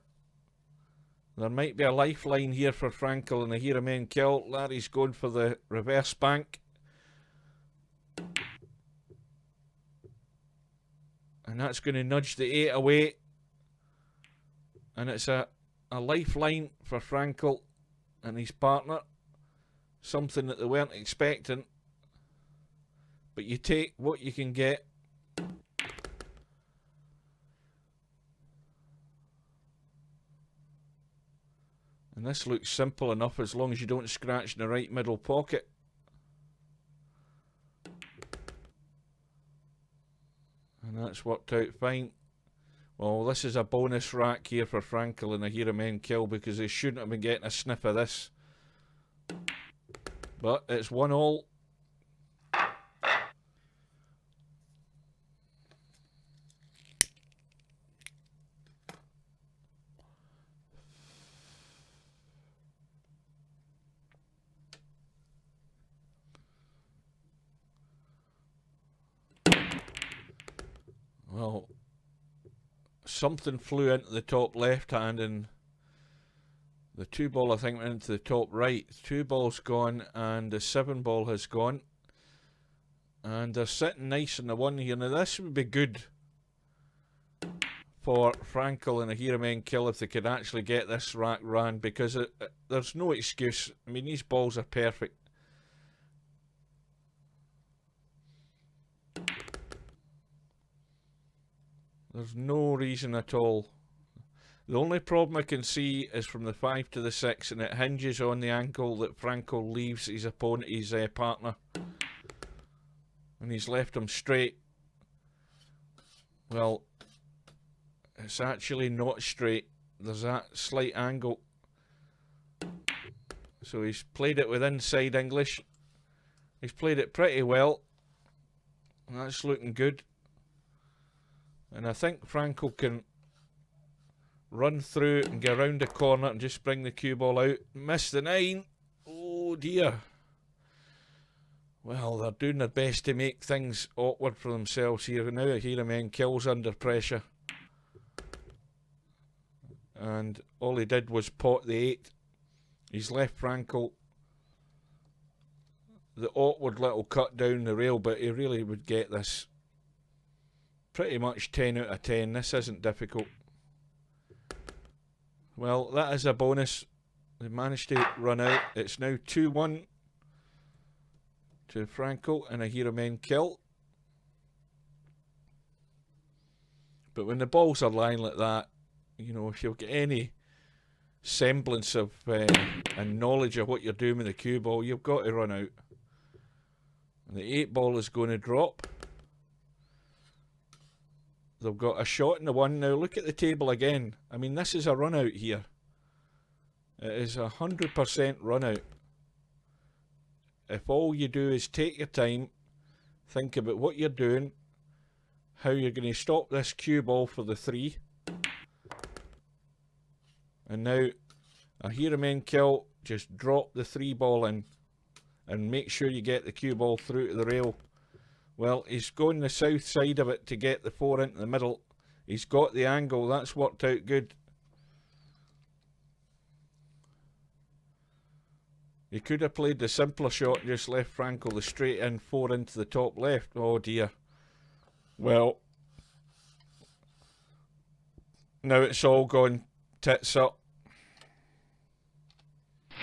There might be a lifeline here for Frankel and the Hero Men Kill. Larry's going for the reverse bank. And that's going to nudge the 8 away. And it's a lifeline for Frankel and his partner. Something that they weren't expecting. But you take what you can get. And this looks simple enough as long as you don't scratch in the right middle pocket. And that's worked out fine. Well, this is a bonus rack here for Frankel and the Hero Men Kill, because they shouldn't have been getting a sniff of this. But it's 1-1. Well, something flew into the top left hand and the 2 ball I think went into the top right. 2 balls gone and the 7 ball has gone. And they're sitting nice in the 1 here. Now this would be good for Frankel and a Hiramen kill if they could actually get this rack ran, because there's no excuse. I mean, these balls are perfect. There's no reason at all. The only problem I can see is from the 5 to the 6, and it hinges on the angle that Frankel leaves his opponent, his partner. And he's left him straight. Well, it's actually not straight. There's that slight angle. So he's played it with inside English. He's played it pretty well. And that's looking good. And I think Frankel can run through and get around the corner and just bring the cue ball out. Missed the 9. Oh dear. Well, they're doing their best to make things awkward for themselves here. Now Hiramen kills under pressure. And all he did was pot the 8. He's left Frankel the awkward little cut down the rail, but he really would get this. Pretty much 10 out of 10. This isn't difficult. Well, that is a bonus. They managed to run out. It's now 2-1 to Frankel and a Hiramen kill. But when the balls are lying like that, you know, if you've got any semblance of and knowledge of what you're doing with the cue ball, you've got to run out. And the 8 ball is going to drop. They've got a shot in the 1. Now look at the table again. I mean, this is a run out here. It is 100% run out. If all you do is take your time, think about what you're doing, how you're going to stop this cue ball for the 3. And now a Hiramen kill, just drop the 3 ball in and make sure you get the cue ball through to the rail. Well, he's going the south side of it to get the 4 into the middle. He's got the angle. That's worked out good. He could have played the simpler shot and just left Frankel the straight in 4 into the top left. Oh dear. Well, now it's all gone tits up.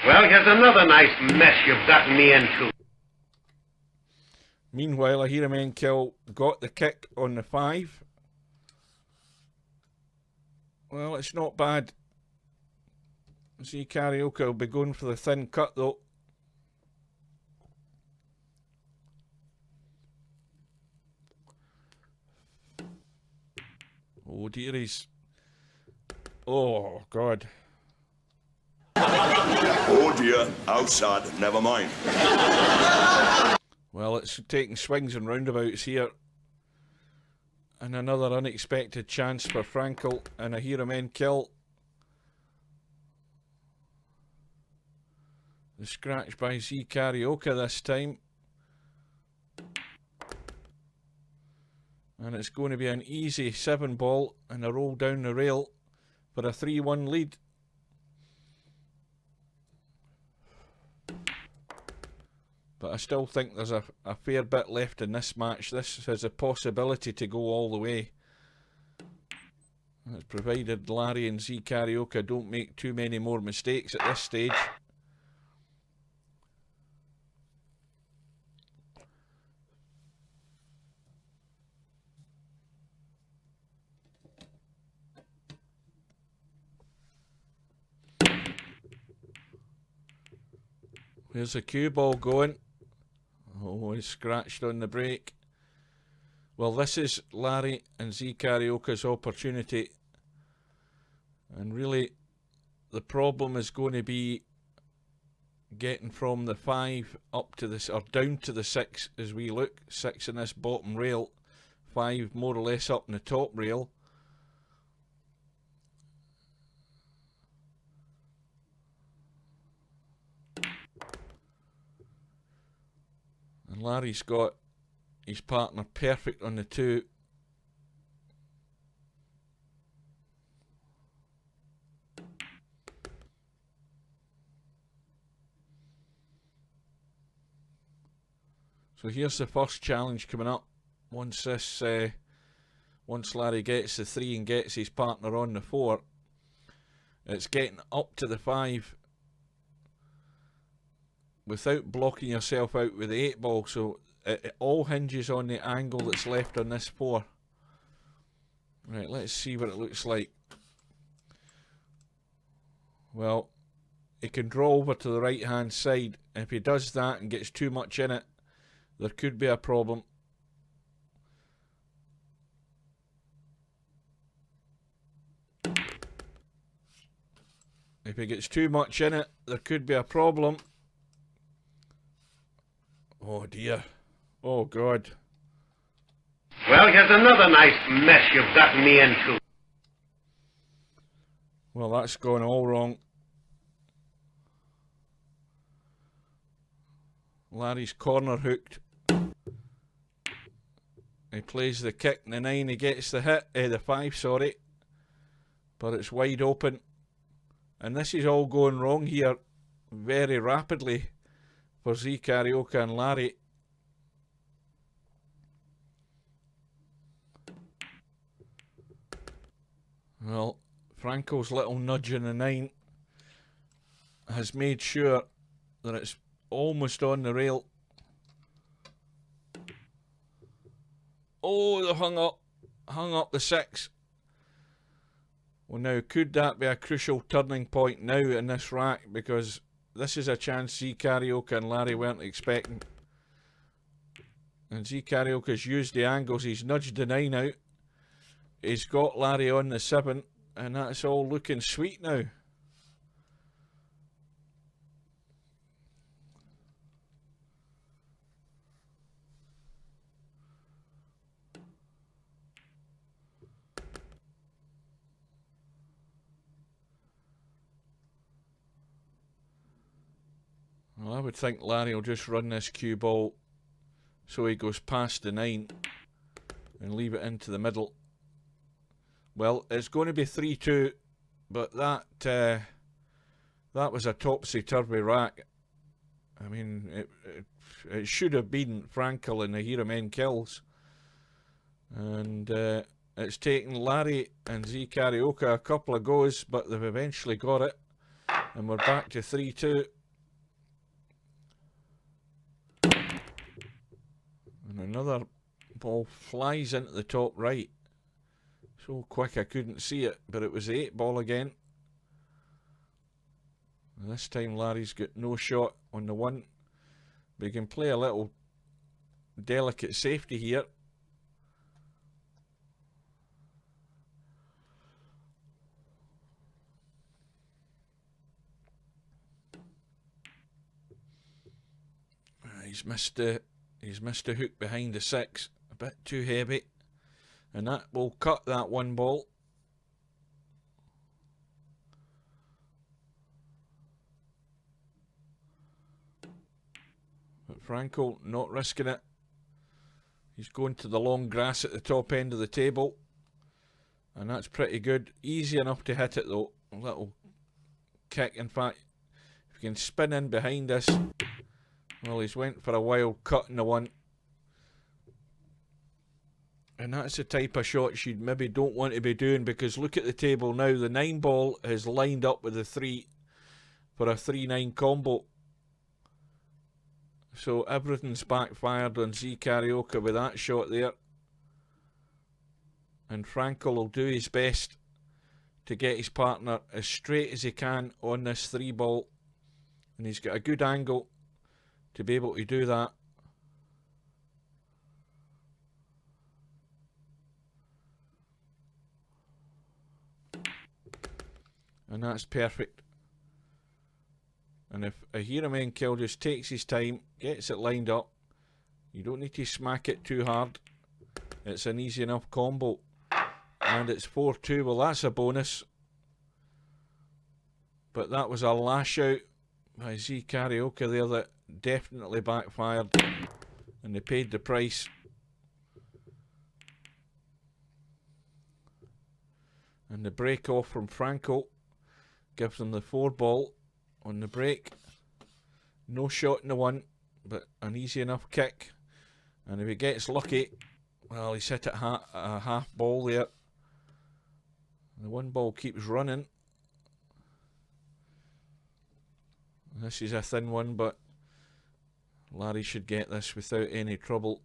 Well, here's another nice mess you've gotten me into. Meanwhile, a Hiramen kill got the kick on the 5. Well, it's not bad. See, Karaoke will be going for the thin cut though. Oh dear, he's... Oh, God. Oh dear, outside, never mind. Well, it's taking swings and roundabouts here. And another unexpected chance for Frankel and a Hiramen kill. The scratch by Z Karaoke this time. And it's going to be an easy 7 ball and a roll down the rail for a 3-1 lead. But I still think there's a fair bit left in this match. This has a possibility to go all the way. That's provided Larry and Z Karaoke don't make too many more mistakes at this stage. There's a cue ball going. Oh, he's scratched on the break. Well, this is Larry and Z Karaoke's opportunity. And really, the problem is going to be getting from the 5 up to this, or down to the 6 as we look. 6 in this bottom rail. 5 more or less up in the top rail. And Larry's got his partner perfect on the 2. So here's the first challenge coming up. Once Larry gets the 3 and gets his partner on the 4, it's getting up to the 5 without blocking yourself out with the 8 ball. So it all hinges on the angle that's left on this 4. Right, let's see what it looks like. Well, he can draw over to the right hand side. If he does that and gets too much in it, there could be a problem. If he gets too much in it, there could be a problem. Oh dear. Oh God. Well, here's another nice mess you've gotten me into. Well, that's gone all wrong. Larry's corner hooked. He plays the kick and the 9, he gets the hit, the 5, sorry. But it's wide open. And this is all going wrong here very rapidly for Z Karaoke and Larry. Well, Franco's little nudge in the 9 has made sure that it's almost on the rail. Oh, they hung up the 6. Well, now, could that be a crucial turning point now in this rack? Because this is a chance Z Karaoke and Larry weren't expecting. And Z Karaoke's used the angles. He's nudged the 9 out. He's got Larry on the 7. And that's all looking sweet now. Well, I would think Larry will just run this cue ball so he goes past the 9 and leave it into the middle. Well, it's going to be 3-2, but that was a topsy-turvy rack. I mean, it should have been Frankel and the Hero Men kills. And it's taken Larry and Z Karaoke a couple of goes, but they've eventually got it. And we're back to 3-2. And another ball flies into the top right. So quick I couldn't see it, but it was the 8 ball again. And this time Larry's got no shot on the 1. But he can play a little delicate safety here. He's missed the hook behind the 6. A bit too heavy. And that will cut that 1 ball. But Frankel not risking it. He's going to the long grass at the top end of the table. And that's pretty good. Easy enough to hit it though. A little kick. In fact, if you can spin in behind this. Well, he's went for a wild cut in the 1. And that's the type of shots you maybe don't want to be doing, because look at the table now. The 9 ball is lined up with the 3 for a 3-9 combo. So everything's backfired on Z Karaoke with that shot there. And Frankel will do his best to get his partner as straight as he can on this 3 ball. And he's got a good angle to be able to do that. And that's perfect. And if a Hero Men kill just takes his time, gets it lined up, you don't need to smack it too hard. It's an easy enough combo. And it's 4-2. Well, that's a bonus. But that was a lash out by Z Karaoke there that definitely backfired. And they paid the price. And the break off from Frankel gives them the 4 ball on the break. No shot in the 1, but an easy enough kick. And if he gets lucky, well, he's hit it a half ball there. The one ball keeps running. This is a thin one, but Larry should get this without any trouble.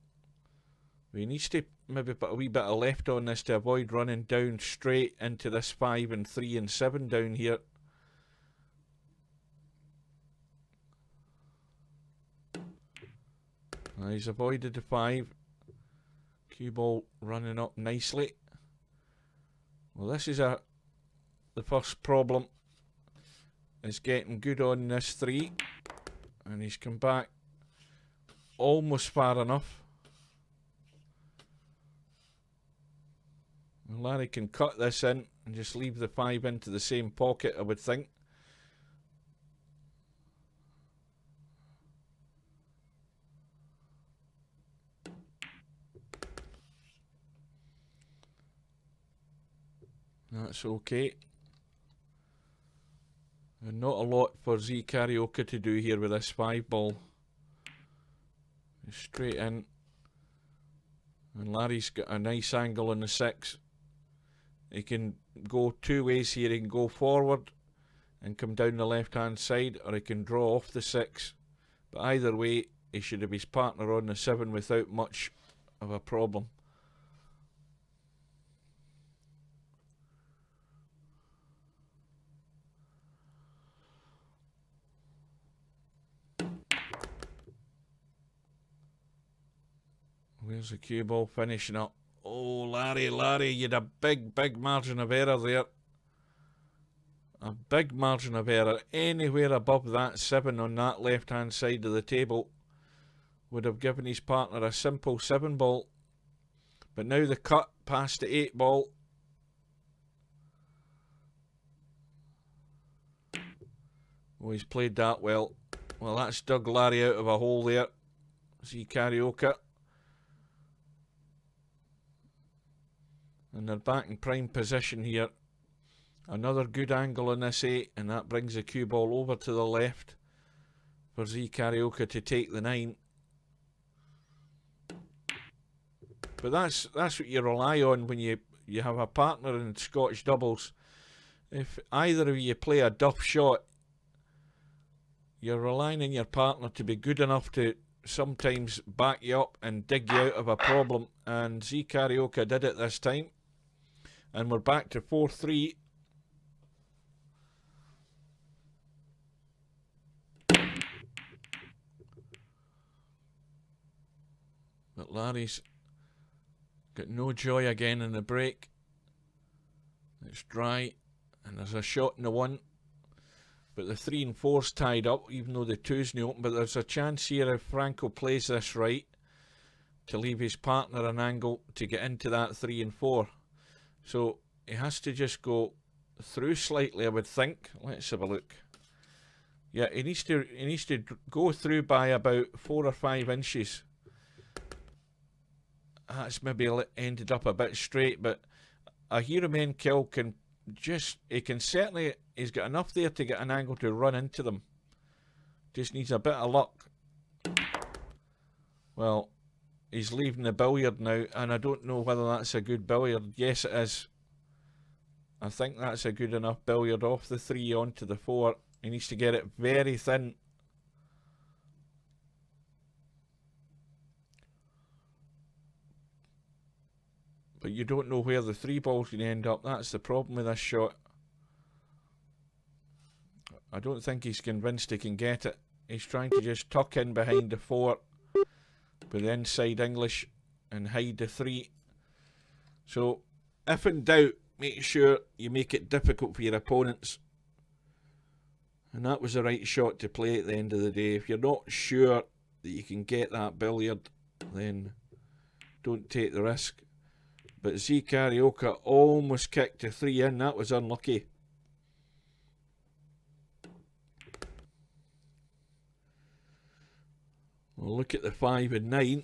He needs to maybe put a wee bit of left on this to avoid running down straight into this 5 and 3 and 7 down here. He's avoided the 5. Cue ball running up nicely. Well, this is the first problem. Is getting good on this 3. And he's come back almost far enough. And Larry can cut this in and just leave the 5 into the same pocket, I would think. That's okay. And not a lot for Z Karaoke to do here with this 5 ball. Straight in. And Larry's got a nice angle on the 6. He can go 2 ways here. He can go forward and come down the left hand side, or he can draw off the 6. But either way, he should have his partner on the 7 without much of a problem. Where's the cue ball finishing up? Oh, Larry, you had a big margin of error there. A big margin of error. Anywhere above that 7 on that left-hand side of the table would have given his partner a simple 7 ball. But now the cut past the 8 ball. Oh, he's played that well. Well, that's dug Larry out of a hole there. Z Karaoke. And they're back in prime position here. Another good angle on this 8, and that brings the cue ball over to the left for Z Karaoke to take the 9. But that's what you rely on when you have a partner in Scotch doubles. If either of you play a duff shot, you're relying on your partner to be good enough to sometimes back you up and dig you out of a problem. And Z Karaoke did it this time. And we're back to 4-3. But Larry's got no joy again in the break. It's dry, and there's a shot in the 1. But the 3 and 4's tied up, even though the 2's not open. But there's a chance here if Franco plays this right to leave his partner an angle to get into that 3 and 4. So he has to just go through slightly, I would think. Let's have a look. Yeah, he needs to go through by about 4 or 5 inches. That's maybe ended up a bit straight, but a hero main kill can he's got enough there to get an angle to run into them. Just needs a bit of luck. Well, he's leaving the billiard now, and I don't know whether that's a good billiard. Yes, it is. I think that's a good enough billiard off the 3 onto the 4. He needs to get it very thin. But you don't know where the 3 ball's going to end up. That's the problem with this shot. I don't think he's convinced he can get it. He's trying to just tuck in behind the 4 with the inside English and hide the 3. So, if in doubt, make sure you make it difficult for your opponents. And that was the right shot to play at the end of the day. If you're not sure that you can get that billiard, then don't take the risk. But Z Karaoke almost kicked the 3 in. That was unlucky. Well, look at the 5 and 9.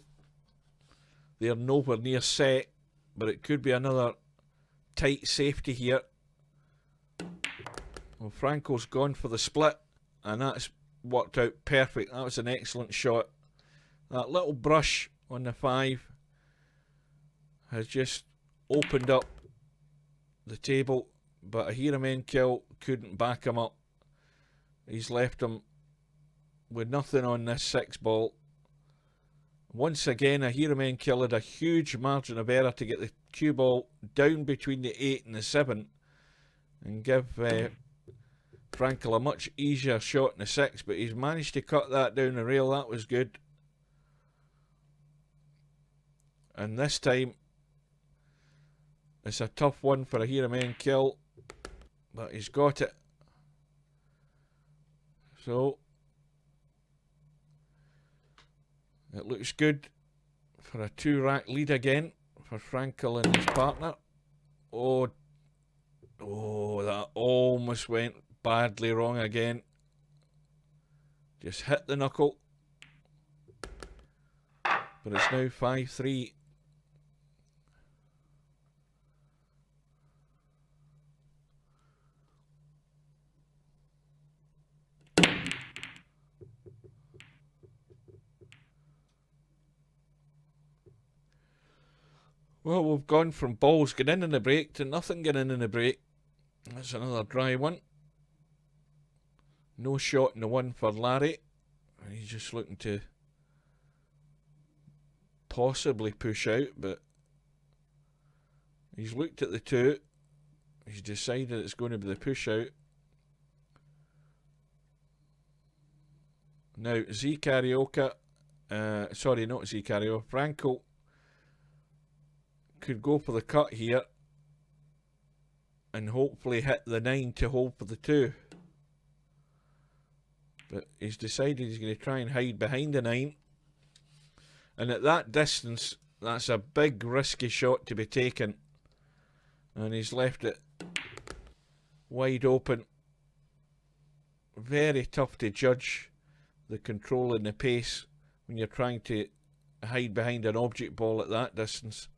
They're nowhere near set, but it could be another tight safety here. Well, Franco's gone for the split, and that's worked out perfect. That was an excellent shot. That little brush on the 5 has just opened up the table, but a Hiramen kill couldn't back him up. He's left him with nothing on this 6 ball. Once again, a Hiramen kill had a huge margin of error to get the cue ball down between the 8 and the 7 and give Frankel a much easier shot in the 6, but he's managed to cut that down the rail. That was good. And this time it's a tough one for a Hiramen kill, but he's got it. So it looks good for a 2-rack lead again for Frankel and his partner. Oh, that almost went badly wrong again. Just hit the knuckle. But it's now 5-3. Well, we've gone from balls getting in the break to nothing getting in the break. That's another dry one. No shot in the 1 for Larry. He's just looking to possibly push out, but he's looked at the 2. He's decided it's going to be the push out. Now, Z Karaoke, sorry, not Z Karaoke, Frankel could go for the cut here and hopefully hit the 9 to hold for the 2. But he's decided he's going to try and hide behind the 9. And at that distance, that's a big risky shot to be taken. And he's left it wide open. Very tough to judge the control and the pace when you're trying to hide behind an object ball at that distance.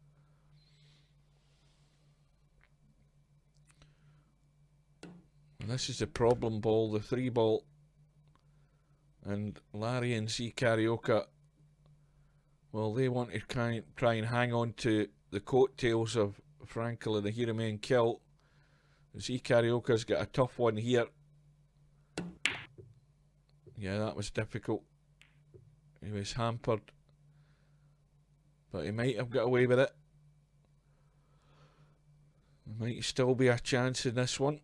And this is the problem ball, the 3 ball. And Larry and Z Karaoke, well, they want to try and hang on to the coattails of Frankel and the Hiramen kill. Z Karaoke's got a tough one here. Yeah, that was difficult. He was hampered. But he might have got away with it. There might still be a chance in this one.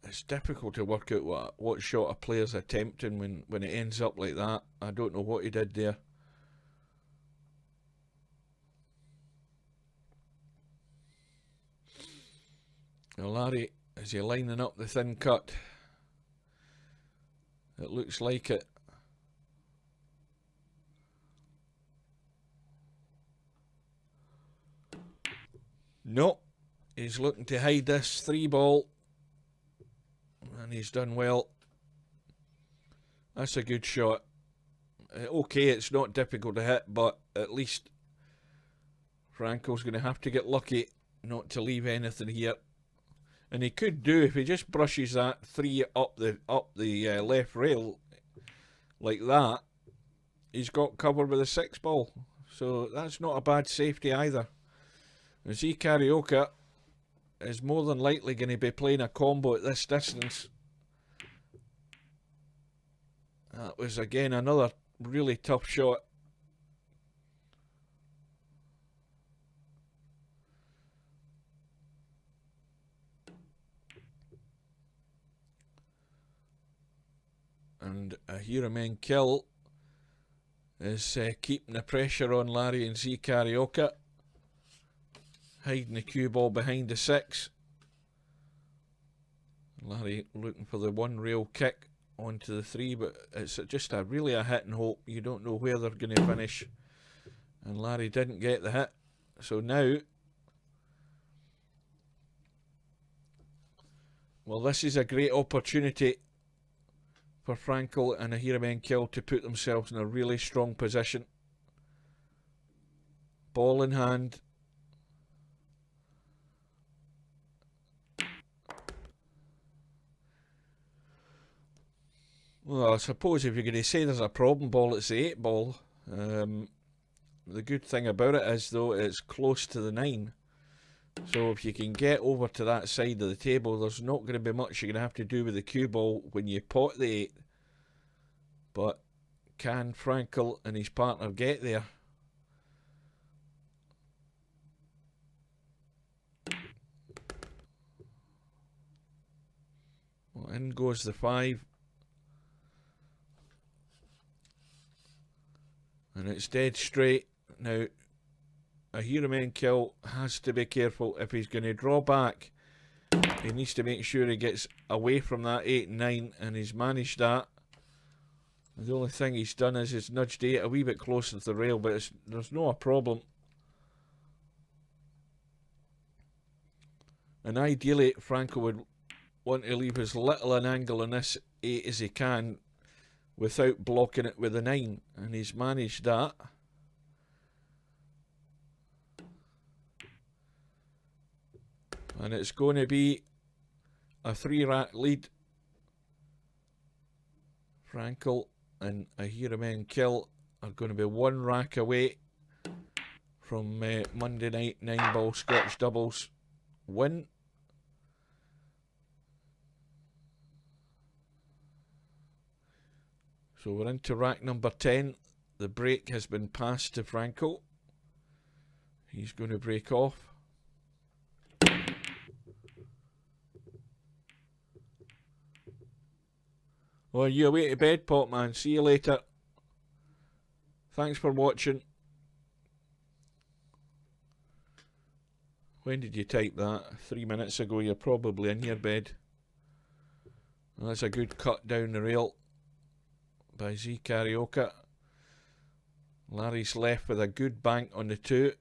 It's difficult to work out what shot a player's attempting when it ends up like that. I don't know what he did there. Now Larry, is he lining up the thin cut? It looks like it. No, he's looking to hide this 3 ball. And he's done well. That's a good shot. Okay, it's not difficult to hit, but at least Frankel's going to have to get lucky not to leave anything here. And he could do, if he just brushes that 3 up the left rail like that, he's got cover with a 6 ball. So that's not a bad safety either. Z Karaoke is more than likely going to be playing a combo at this distance. That was again another really tough shot. And a Hiramen kill is keeping the pressure on Larry and Z Karaoke. Hiding the cue ball behind the 6. Larry looking for the 1 rail kick onto the 3, but it's just really a hit and hope. You don't know where they're going to finish. And Larry didn't get the hit. So now, well, this is a great opportunity for Frankel and a Hiramen kill to put themselves in a really strong position. Ball in hand. Well, I suppose if you're going to say there's a problem ball, it's the 8 ball. The good thing about it is, though, it's close to the 9. So if you can get over to that side of the table, there's not going to be much you're going to have to do with the cue ball when you pot the 8. But can Frankel and his partner get there? Well, in goes the 5. And it's dead straight. Now, a hero man kill has to be careful. If he's going to draw back, he needs to make sure he gets away from that 8 and 9, and he's managed that. The only thing he's done is he's nudged 8 a wee bit closer to the rail, but there's no a problem. And ideally, Franco would want to leave as little an angle on this 8 as he can without blocking it with a 9, and he's managed that. And it's going to be a 3-rack lead. Frankel and a hero man kill are going to be 1 rack away from Monday night 9-ball Scotch doubles win. So we're into rack number 10. The break has been passed to Franco. He's going to break off. Well, you away to bed, pot man. See you later. Thanks for watching. When did you type that? 3 minutes ago. You're probably in your bed. Well, that's a good cut down the rail by Z Karaoke. Larry's left with a good bank on the 2.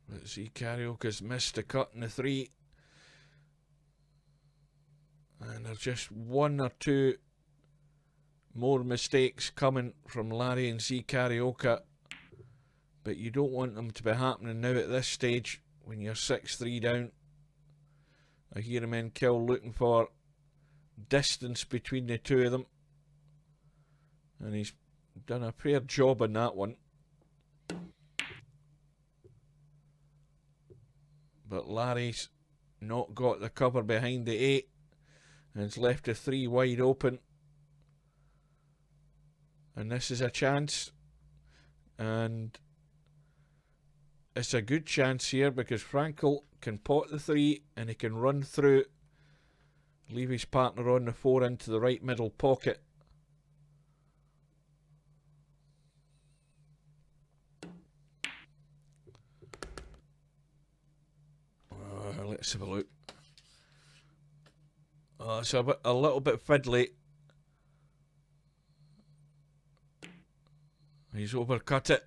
But Z Karaoke's missed the cut in the 3. And there's just 1 or 2 more mistakes coming from Larry and Z Karaoke, but you don't want them to be happening now at this stage when you're 6-3 down. A hero man kill looking for distance between the 2 of them, and he's done a fair job on that one. But Larry's not got the cover behind the 8 and it's left the 3 wide open. And this is a chance, and it's a good chance here because Frankel can pot the 3 and he can run through, leave his partner on the 4 into the right middle pocket. Let's have a look. It's a little bit fiddly. He's overcut it.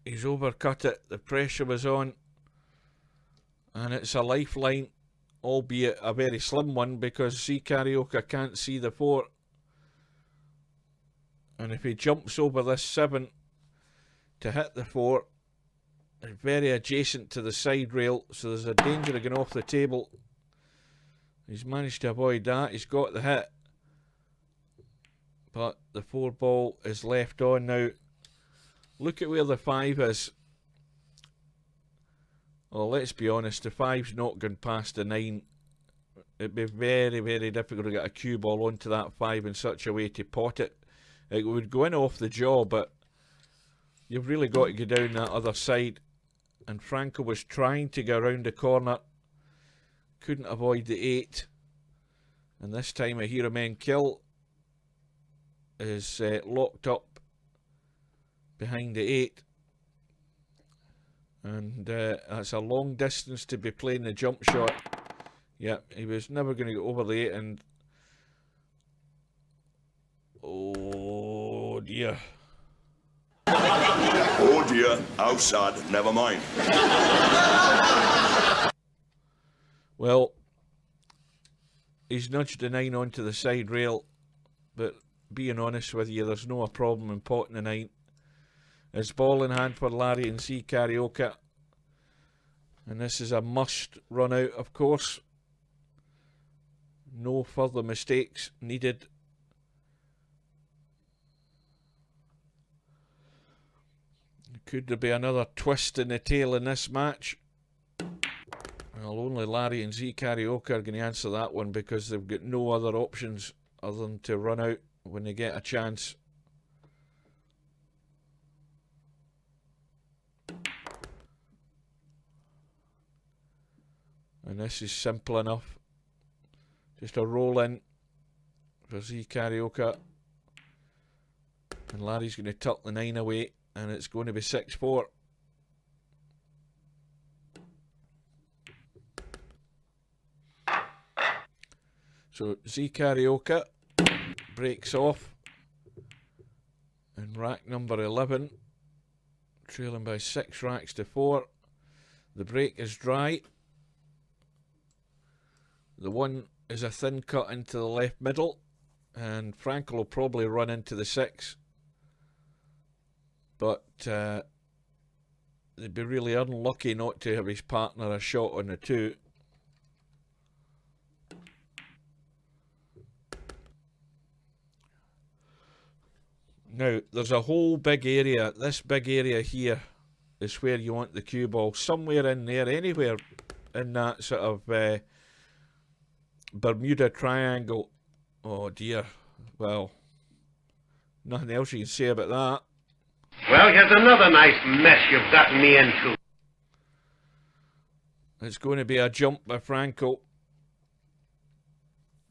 He's overcut it. The pressure was on. And it's a lifeline, albeit a very slim one, because Z Karaoke can't see the 4. And if he jumps over this 7 to hit the 4, it's very adjacent to the side rail, so there's a danger of going off the table. He's managed to avoid that. He's got the hit. But the 4 ball is left on now. Look at where the 5 is. Well, let's be honest, the 5's not going past the 9. It'd be very, very difficult to get a cue ball onto that 5 in such a way to pot it. It would go in off the jaw, but you've really got to go down that other side. And Franco was trying to go around the corner. Couldn't avoid the 8. And this time a hero man kill is locked up behind the 8, and that's a long distance to be playing the jump shot. Yeah, he was never going to get over the 8, and oh dear. Oh dear, outside, never mind. Well, he's nudged the 9 onto the side rail, but being honest with you, there's no a problem in potting the 9. It's ball in hand for Larry and Z Karaoke. And this is a must run out, of course. No further mistakes needed. Could there be another twist in the tail in this match? Well, only Larry and Z Karaoke are going to answer that one, because they've got no other options other than to run out when they get a chance. And this is simple enough. Just a roll in for Z Karaoke. And Larry's going to tuck the 9 away, and it's going to be 6-4. So Z Karaoke breaks off in rack number 11, trailing by 6 racks to 4. The break is dry. The 1 is a thin cut into the left middle, and Frankel will probably run into the 6. But they'd be really unlucky not to have his partner a shot on the 2. Now, there's a whole big area. This big area here is where you want the cue ball. Somewhere in there, anywhere in that sort of Bermuda Triangle. Oh dear. Well, nothing else you can say about that. Well, here's another nice mess you've gotten me into. It's going to be a jump by Frankel.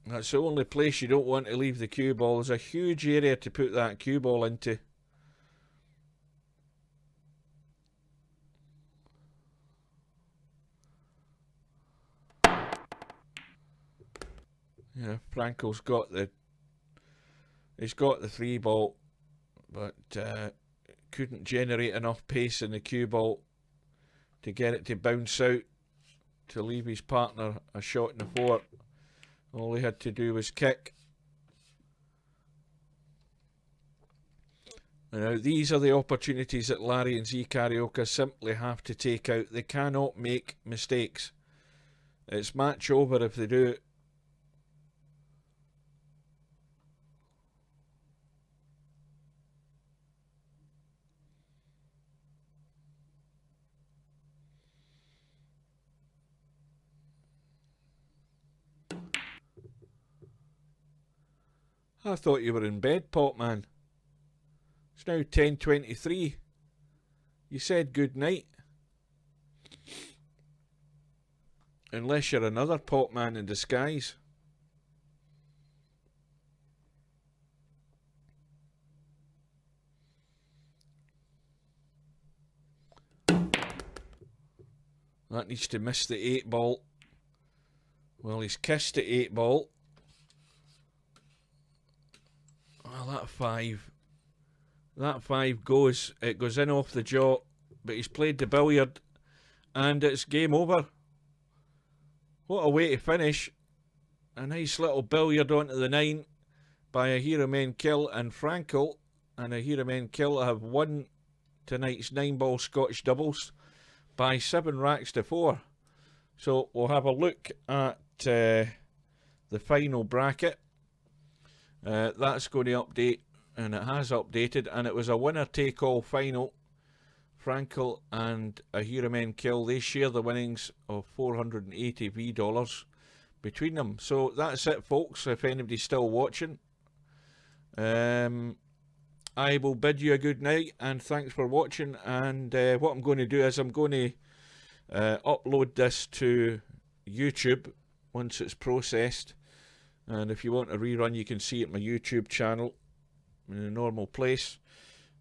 That's the only place you don't want to leave the cue ball. There's a huge area to put that cue ball into. Yeah, Frankel's got the... He's got the 3 ball, but couldn't generate enough pace in the cue ball to get it to bounce out to leave his partner a shot in the 4. All he had to do was kick. Now, these are the opportunities that Larry and Z Karaoke simply have to take out. They cannot make mistakes. It's match over if they do. I thought you were in bed, Potman. It's now 10:23. You said good night. Unless you're another Potman in disguise. That needs to miss the 8 ball. Well, he's kissed the 8 ball. Well, that 5 goes. It goes in off the jaw, but he's played the billiard, and it's game over. What a way to finish. A nice little billiard onto the 9 by Ahira Menkill and Frankel, and Ahira Menkill have won tonight's 9-ball Scotch doubles by 7 racks to 4. So we'll have a look at the final bracket. That's going to update, and it has updated, and it was a winner-take-all final. Frankel and Ahira Menkill, they share the winnings of $480 between them. So that's it, folks, if anybody's still watching. I will bid you a good night, and thanks for watching. And what I'm going to do is I'm going to upload this to YouTube once it's processed. And if you want a rerun, you can see it on my YouTube channel in a normal place.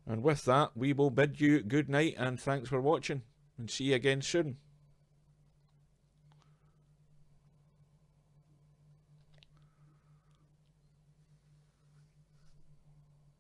And with that, we will bid you good night, and thanks for watching, and see you again soon.